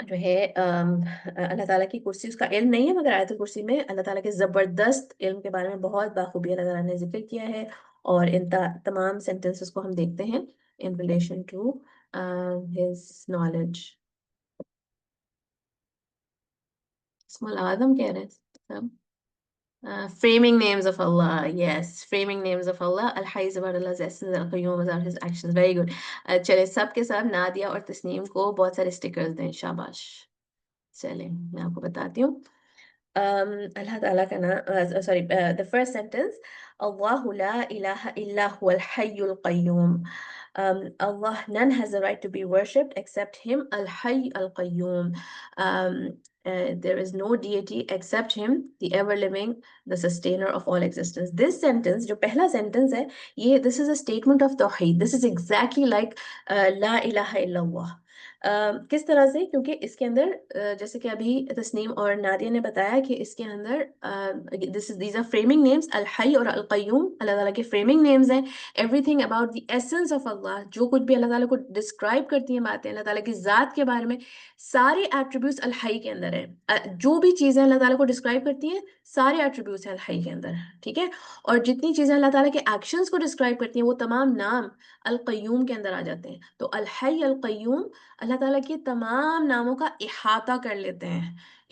جو ہے اللہ تعالیٰ کی کرسی اس کا علم نہیں ہے، مگر آیت الکرسی میں اللہ تعالیٰ کے زبردست علم کے بارے میں بہت بخوبی اللہ تعالیٰ نے ذکر کیا ہے. اور ان تمام سینٹنسز کو ہم دیکھتے ہیں in relation to his knowledge. اسم العظم کہہ رہے ہیں سب. Framing names of Allah. Yes, framing names of Allah. Al-Hayy is about Allah's essence, Al-Qayyum is about his actions. Very good. چلے سب کے ساتھ نادیہ اور تسنیم کو بہت سارے اسٹکرز دیں. شاباش. چلیں میں آپ کو بتاتی ہوں. اللہ تعالیٰ کا نام، سوری، the first sentence اللہ لا الہ الا هو الحی القیوم. Allah, none has the right to be worshipped except him, al-Hayy al-Qayyum. There is no deity except him, the ever-living, the sustainer of all existence. This sentence, جو پہلا sentence ہے، یہ this is a statement of Tawheed. This is exactly like لا الہ الا اللہ. کس طرح سے؟ کیونکہ اس کے اندر جیسے کہ ابھی تسنیم اور نادیہ نے بتایا کہ اس کے اندر these are framing names. الحی اور القیوم اللہ تعالیٰ کے framing names ہیں. everything about the essence of Allah، جو کچھ بھی اللہ تعالیٰ کو ڈسکرائب کرتی ہیں باتیں اللہ تعالیٰ کی ذات کے بارے میں، سارے ایٹریبیوٹس الحی کے اندر ہیں. جو بھی چیزیں اللہ تعالیٰ کو ڈسکرائب کرتی ہیں سارے ایٹریبیوٹس ہیں الحی کے اندر. ٹھیک ہے، اور جتنی چیزیں اللہ تعالیٰ کے ایکشنز کو ڈسکرائب کرتی ہیں وہ تمام نام القیوم کے اندر آ جاتے ہیں. تو الحی القیوم اللہ تعالیٰ کے تمام ناموں کا احاطہ کر لیتے ہیں.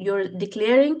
you're declaring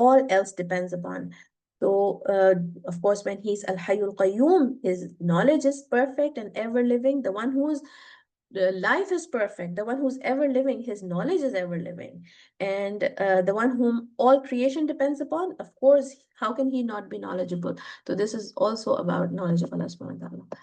all else depends upon. So, of course, when he's Al Hayyul Qayyum, his knowledge is perfect and ever living. The one whose life is perfect, the one who's ever living, his knowledge is ever living. And the one whom all creation depends upon, of course, how can he not be knowledgeable? So, this is also about knowledge of Allah subhanahu wa ta'ala.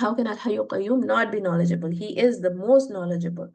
how can Al Hayyul Qayyum not be knowledgeable? He is the most knowledgeable.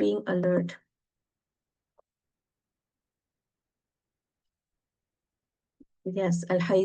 being alert. Yes, al-hayy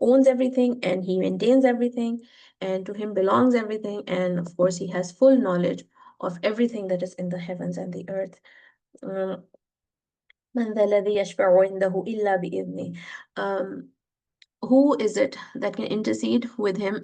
owns everything and he maintains everything, and to him belongs everything, and of course he has full knowledge of everything that is in the heavens and the earth. من ذا الذي يشفع عنده إلا بإذنه. Who is it that can intercede with him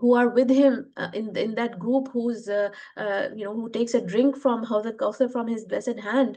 who are with him in that group who's who takes a drink from Hawd al-Kawthar from his blessed hand.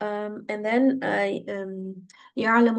And then يعلم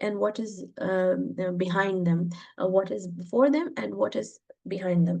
and what is behind them, what is before them and what is behind them.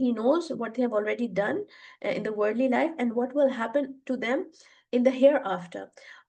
he knows what they have already done in the worldly life and what will happen to them in the hereafter.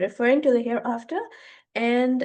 referring to the hereafter, and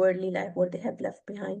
worldly life, what they have left behind.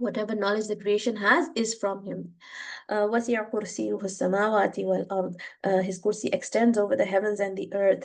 whatever knowledge the creation has is from him. وَسِعَ كُرْسِيُّهُ السَّمَاوَاتِ وَالْأَرْضِ. His kursi extends over the heavens and the earth.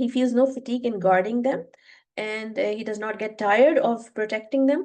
he feels no fatigue in guarding them, and he does not get tired of protecting them.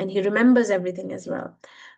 and he remembers everything as well.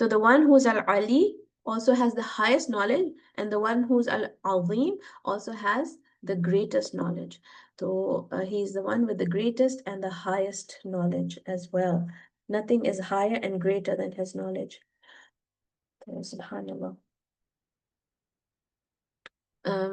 So the one who's Al-Ali also has the highest knowledge, and the one who's Al-Azim also has the greatest knowledge. So he's the one with the greatest and the highest knowledge as well. Nothing is higher and greater than his knowledge. So, Subhanallah. Um,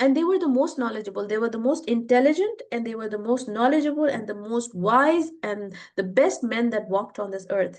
and they were the most knowledgeable, they were the most intelligent, and they were the most knowledgeable and the most wise and the best men that walked on this earth.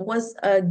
was a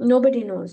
Nobody knows.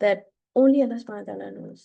that only Allah subhanahu wa ta'ala knows.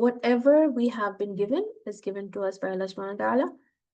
whatever we have been given is given to us by Allah subhanahu wa ta'ala,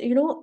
you know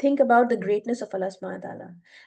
think about the greatness of Allah subhanahu wa ta'ala,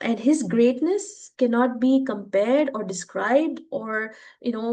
And his greatness cannot be compared or described, or you know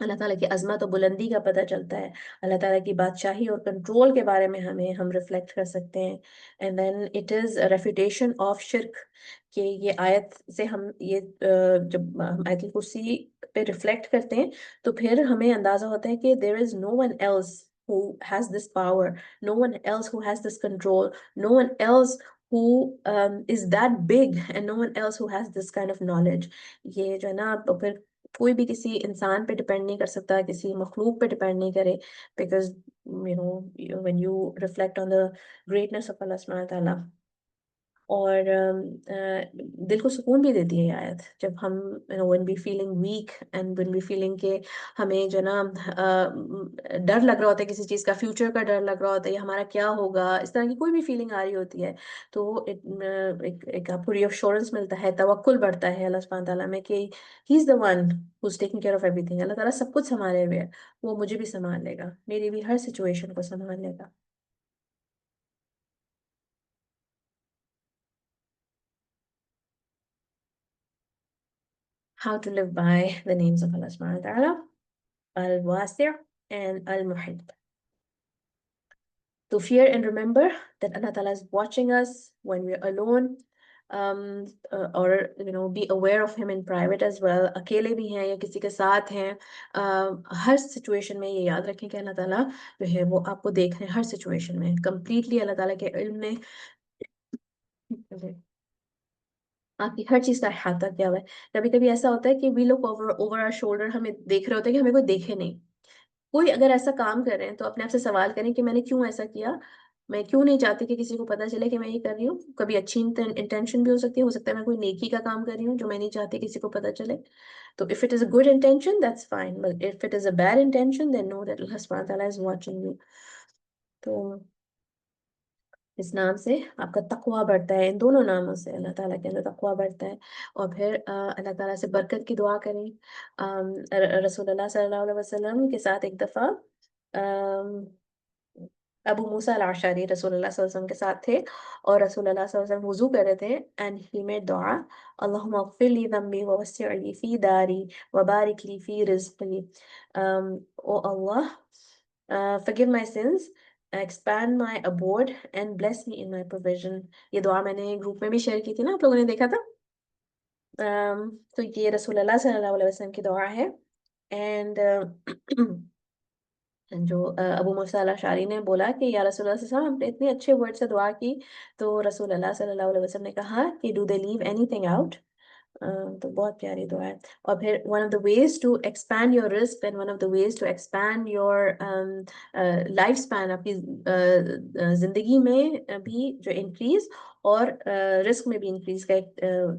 اللہ تعالیٰ کی عظمت و بلندی کا پتہ چلتا ہے، اللہ تعالیٰ کی بادشاہی اور کنٹرول کے بارے میں ہم ریفلیکٹ کر سکتے ہیں. And then it is refutation of شرک، کہ یہ آیت سے ہم یہ جب ہم آیت الکرسی پہ ریفلیکٹ کرتے ہیں تو پھر ہمیں اندازہ ہوتا ہے کہ there is no one else who has this power, no one else who has this control, no one else who is that big, and no one else who has this kind of knowledge. یہ جو ہے نا پھر کوئی بھی کسی انسان پہ ڈپینڈ نہیں کر سکتا، کسی مخلوق پہ ڈپینڈ نہیں کرے، because when you reflect on the greatness of Allah subhanahu wa ta'ala. اور دل کو سکون بھی دیتی ہے یہ آیت، جب ہم when we feeling weak and when we feeling کہ ہمیں جو نا ڈر لگ رہا ہوتا ہے کسی چیز کا، فیوچر کا ڈر لگ رہا ہوتا ہے، یا ہمارا کیا ہوگا، اس طرح کی کوئی بھی فیلنگ آ رہی ہوتی ہے، تو ایک آپ کو ری ایشورنس ملتا ہے، توکل بڑھتا ہے اللہ سبحانہ تعالیٰ میں کہ he is the one who is taking care of everything. Allah تعالیٰ سب کچھ سنبھالے ہوئے ہے، وہ مجھے بھی سنبھال لے گا، میری بھی ہر سچویشن کو سنبھال لے گا. How to live by the names of Allah subhanahu wa ta'ala. Al-Wasi' and Al-Muhit. To fear and remember that Allah Ta'ala is watching us when we're alone, or be aware of him in private as well. اکیلے بھی ہیں یا کسی کے ساتھ ہیں، ہر situation میں یہ یاد رکھیں کہ اللہ تعالیٰ جو ہے وہ آپ کو دیکھ رہے ہیں ہر سچویشن میں. کمپلیٹلی اللہ تعالیٰ کے علم نے آپ کی ہر چیز کا احاطہ کیا ہوا ہے. کبھی کبھی ایسا ہوتا ہے کہ وی لک اوور آر شولڈر، ہمیں دیکھ رہے ہوتے ہیں کہ ہمیں کوئی دیکھے نہیں. کوئی اگر ایسا کام کر رہے ہیں تو اپنے آپ سے سوال کریں کہ میں نے کیوں ایسا کیا، میں کیوں نہیں چاہتی کہ کسی کو پتا چلے کہ میں یہ کر رہی ہوں. کبھی اچھی انٹینشن بھی ہو سکتا ہے میں کوئی نیکی کا کام کر رہی ہوں جو میں نہیں چاہتی کسی کو پتا چلے. تو if it is a good intention that's fine, but if it is a bad intention then know that Allah subhanahu wa ta'ala is watching you. تو اس نام سے آپ کا تقویٰ بڑھتا ہے، ان دونوں ناموں سے اللہ تعالیٰ کے اندر تقویٰ بڑھتا ہے. اور پھر اللہ تعالیٰ سے برکت کی دعا کریں. رسول اللہ صلی اللہ علیہ وسلم کے ساتھ ایک دفعہ ابو موسیٰ الاشعری رسول اللہ صلی اللہ علیہ وسلم کے ساتھ تھے، اور رسول اللہ صلی اللہ علیہ وسلم وضو کر رہے تھے and he made دعا اللہم اغفر لی ذنبی ووسع لی فی داری وبارک لی فی رزقی. او اللہ forgive my sins, expand my abode and bless me in my provision. یہ دعا میں نے گروپ میں بھی شیئر کی تھی نا، آپ لوگوں نے دیکھا تھا. تو یہ رسول اللہ صلی اللہ علیہ وسلم کی دعا ہے. اینڈ جو ابو موسیٰ الاشعری نے بولا کہ یا رسول اللہ صلی اللہ علیہ وسلم ہم نے اتنے اچھے ورڈ سے دعا کی، تو رسول اللہ صلی اللہ علیہ وسلم نے کہا کہ do they leave anything out. تو بہت پیاری دعا ہے. اور پھر one of the ways to expand your risk and one of the ways to expand your life span، آپ کی زندگی میں بھی جو انکریز اور رسک میں بھی انکریز کا ایک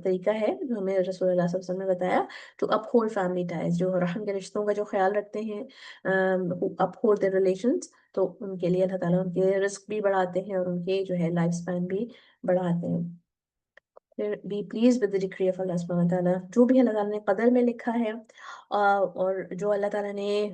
طریقہ ہے جو ہمیں رسول اللہ صلی اللہ علیہ وسلم نے بتایا. to uphold family ties، جو رحم کے رشتوں کا جو خیال رکھتے ہیں، uphold their relations، تو ان کے لیے اللہ تعالیٰ ان کے رزق بھی بڑھاتے ہیں اور ان کے جو ہے لائف سپین بھی بڑھاتے ہیں. پھر be please with decree of Allah سبحانہ تعالیٰ، جو بھی اللہ تعالیٰ نے قدر میں لکھا ہے اور جو اللہ تعالیٰ نے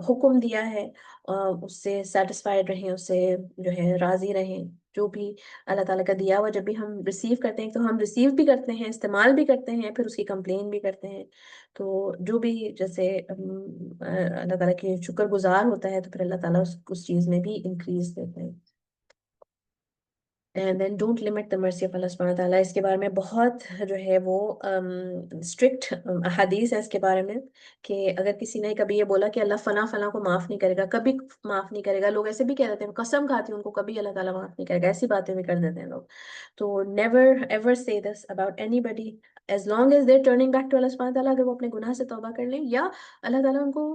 حکم دیا ہے اس سے سیٹسفائیڈ رہیں، اس سے جو ہے راضی رہیں. جو بھی اللہ تعالیٰ کا دیا ہوا جب بھی ہم ریسیو کرتے ہیں تو ہم ریسیو بھی کرتے ہیں، استعمال بھی کرتے ہیں، پھر اس کی کمپلین بھی کرتے ہیں. تو جو بھی جیسے اللہ تعالیٰ کے شکر گزار ہوتا ہے تو پھر اللہ تعالیٰ اس چیز میں بھی انکریز دیتے ہیں. And then don't limit the mercy of Allah سبحانہ تعالیٰ. اس کے بارے میں بہت جو ہے وہ اسٹرکٹ حدیث ہے اس کے بارے میں کہ اگر کسی نے کبھی یہ بولا کہ اللہ فلاں فلاں کو معاف نہیں کرے گا، کبھی معاف نہیں کرے گا. لوگ ایسے بھی کہہ دیتے ہیں، قسم کھاتی ہوں ان کو کبھی اللہ تعالیٰ معاف نہیں کرے گا، ایسی باتیں بھی کر دیتے ہیں لوگ. تو never ever say this about anybody as long as they're turning back to Allah سبحانہ تعالیٰ. اگر وہ اپنے گناہ سے توبہ کر لیں، یا اللہ تعالیٰ ان کو،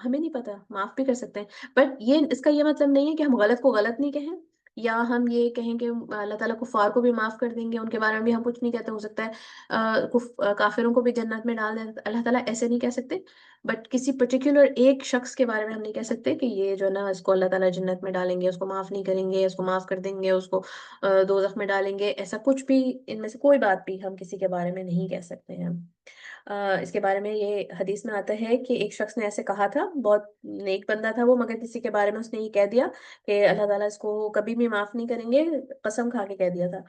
ہمیں نہیں پتا، معاف بھی کر سکتے ہیں. بٹ یہ اس کا یہ مطلب نہیں ہے کہ ہم غلط کو غلط نہیں کہیں، یا ہم یہ کہیں کہ اللہ تعالیٰ کفار کو بھی معاف کر دیں گے، ان کے بارے میں بھی ہم کچھ نہیں کہتے. ہو سکتا ہے کافروں کو بھی جنت میں ڈال دیں، اللہ تعالیٰ ایسے نہیں کہہ سکتے. بٹ کسی پرٹیکولر ایک شخص کے بارے میں ہم نہیں کہہ سکتے کہ یہ جو ہے نا اس کو اللہ تعالیٰ جنت میں ڈالیں گے، اس کو معاف نہیں کریں گے، اس کو معاف کر دیں گے، اس کو دوزخ میں ڈالیں گے. ایسا کچھ بھی ان میں سے کوئی بات بھی ہم کسی کے بارے میں نہیں کہہ سکتے ہیں. اس کے بارے میں یہ حدیث میں آتا ہے کہ ایک شخص نے ایسے کہا تھا، بہت نیک بندہ تھا وہ، مگر کسی کے بارے میں اس نے یہ کہہ دیا کہ اللہ تعالیٰ اس کو کبھی بھی معاف نہیں کریں گے، قسم کھا کے کہہ دیا تھا.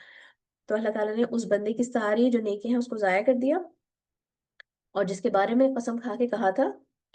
تو اللہ تعالیٰ نے اس بندے کی ساری جو نیکی ہیں اس کو ضائع کر دیا، اور جس کے بارے میں قسم کھا کے کہا تھا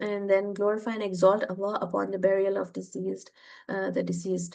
And then glorify and exalt Allah upon the burial of the deceased.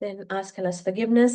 Then ask Allah's forgiveness।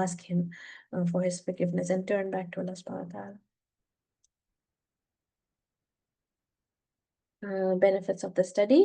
ask him for his forgiveness and turn back to Allah subhanahu wa ta'ala। Benefits of the study।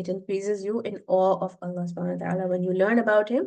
It increases you in awe of Allah subhanahu wa ta'ala when you learn about him।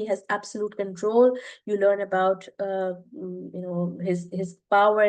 he has absolute control। You learn about his power,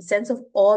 sense of awe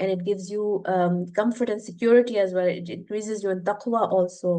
and it gives you comfort and security as well। It increases you in taqwa also।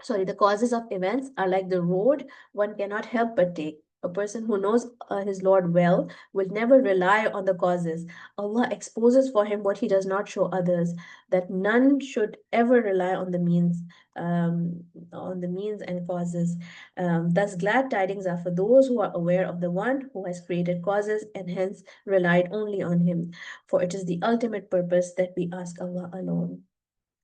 the causes of events are like the road one cannot help but take. A person who knows his Lord well will never rely on the causes. Allah exposes for him what he does not show others, that none should ever rely on the means and causes. Thus, glad tidings are for those who are aware of the one who has created causes and hence relied only on him. For it is the ultimate purpose that we ask Allah alone।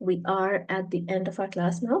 we are at the end of our class now।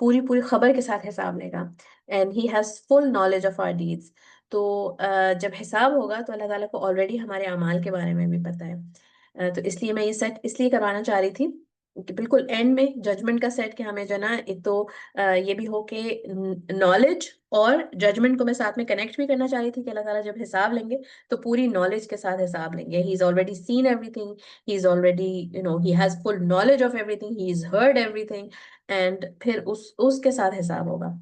پوری پوری خبر کے ساتھ حساب لے گا. And he has full knowledge of our deeds. تو جب حساب ہوگا تو اللہ تعالیٰ کو آلریڈی ہمارے اعمال کے بارے میں بھی پتہ ہے. تو اس لیے میں یہ سیٹ اس لیے کروانا چاہ رہی تھی کہ بالکل اینڈ میں ججمنٹ کا سیٹ، کہ ہمیں جو ہے نا ایک تو یہ بھی ہو کہ نالج اور ججمنٹ کو میں ساتھ میں کنیکٹ بھی کرنا چاہ رہی تھی کہ اللہ تعالیٰ جب حساب لیں گے تو پوری نالج کے ساتھ حساب لیں گے. He is already seen everything, he is already he has full knowledge of everything, he is heard everything. And پھر اس کے ساتھ حساب ہوگا.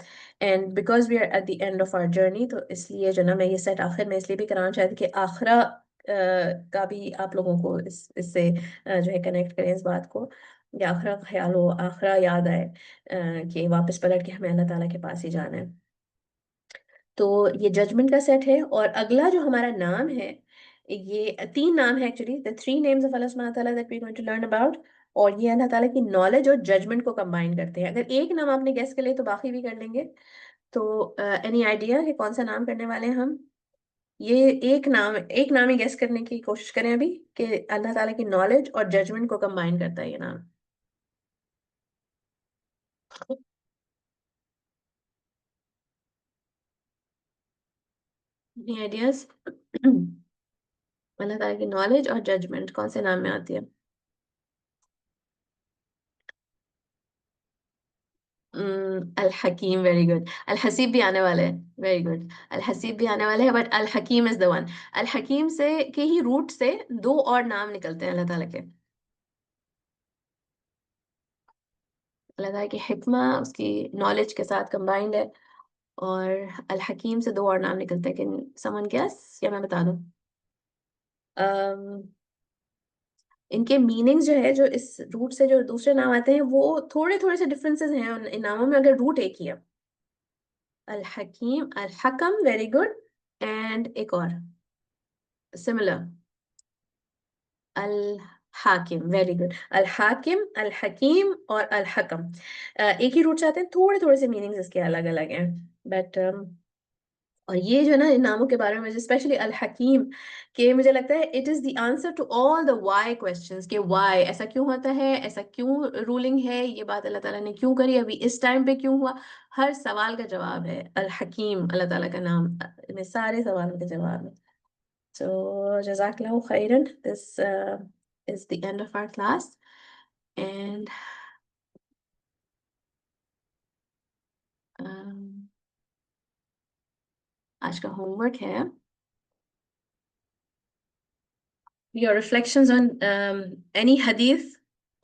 And because we are at the end of our journey, تو اس لیے جو نا میں یہ سیٹ آخر میں اس لیے بھی کرانا چاہتی کہ آخرہ کا بھی آپ لوگوں کو اس سے جو ہے کنیکٹ کریں اس بات کو، یا آخرہ کا خیال ہو، آخرہ یاد آئے کہ واپس پلٹ کے ہمیں اللہ تعالیٰ کے پاس ہی جانا ہے. تو یہ ججمنٹ کا سیٹ ہے. اور اگلا جو ہمارا نام ہے، یہ 3 نام ہے actually, the 3 names of Allah subhanahu wa ta'ala that we're going to learn about. اور یہ اللہ تعالیٰ کی نالج اور ججمنٹ کو کمبائن کرتے ہیں. اگر ایک نام آپ نے گیس کر لے تو باقی بھی کر لیں گے. تو اینی آئیڈیا کہ کون سا نام کرنے والے ہیں ہم؟ یہ ایک نام ہی گیس کرنے کی کوشش کریں ابھی کہ اللہ تعالیٰ کی نالج اور ججمنٹ کو کمبائن کرتا ہے یہ نام. any ideas? اللہ تعالیٰ کی نالج اور ججمنٹ کون سے نام میں آتی ہے؟ الحکیم، ویری گڈ. الحسیب بھی آنے والے ہیں، ویری گڈ. الحسیب بھی آنے والے ہیں، بٹ الحکیم از دا ون. الحکیم سے کے ہی روٹ سے 2 اور نام نکلتے ہیں اللہ تعالیٰ کے. اللہ تعالیٰ کی حکمہ اس کی نالج کے ساتھ کمبائنڈ ہے، اور الحکیم سے 2 اور نام نکلتے ہیں. کین سمن گیس یا میں بتا دوں؟ ان کے میننگز جو ہے، جو اس روٹ سے جو دوسرے نام آتے ہیں، وہ تھوڑے تھوڑے سے ڈفرینسز ہیں ان ناموں میں، اگر روٹ ایک ہی ہے. الحکیم، الحکم، ویری گڈ. اینڈ ایک اور similar, al-Hakim, very good. Al-Hakim, الحکیم اور الحکم ایک ہی روٹ سے آتے ہیں، تھوڑے تھوڑے سے میننگز اس کے الگ الگ ہیں. بٹ اور یہ جو ہے نا ان ناموں کے بارے میں اسپیشلی الحکیم، کہ مجھے لگتا ہے it is the answer to all the why questions, کہ وائی ایسا کیوں ہوتا ہے، ایسا کیوں رولنگ ہے، یہ بات اللہ تعالیٰ نے کیوں کری، ابھی اس ٹائم پہ کیوں ہوا. ہر سوال کا جواب ہے الحکیم، اللہ تعالیٰ کا نام میں سارے سوالوں کے جواب ہے. So جزاک اللہ خیرن. This is the end of our class. And آج کا ہوم ورک ہے your reflections on any hadith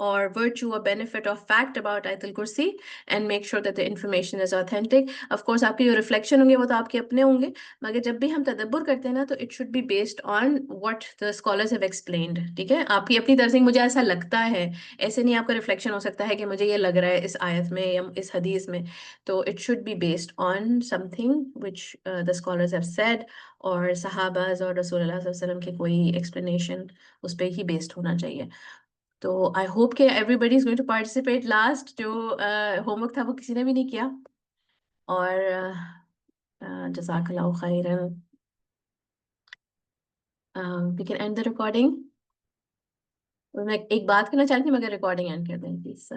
or virtue or benefit or fact about Ayatul Kursi, and make sure that the information is authentic. Of course آپ کے جو reflection ہوں گے وہ تو آپ کے اپنے ہوں گے، مگر جب بھی ہم تدبر کرتے ہیں نا تو it should be based on what the scholars have explained. ٹھیک ہے، آپ کی اپنی طرف سے مجھے ایسا لگتا ہے، ایسے نہیں آپ کا reflection ہو سکتا ہے کہ مجھے یہ لگ رہا ہے اس آیت میں یا اس حدیث میں. تو it should be based on something which the scholars have said, اور صحابہ اور رسول اللہ صلی اللہ علیہ وسلم کی کوئی ایکسپلینیشن اس پہ ہی بیسڈ ہونا چاہیے. تو آئی ہوپ کہ everybody is going to participate. Last جو ہوم ورک تھا وہ کسی نے بھی نہیں کیا، اور جزاک اللہ خیرن. We can end the recording. میں ایک بات کرنا چاہتی ہوں مگر ریکارڈنگ اینڈ کر دیں پلیز.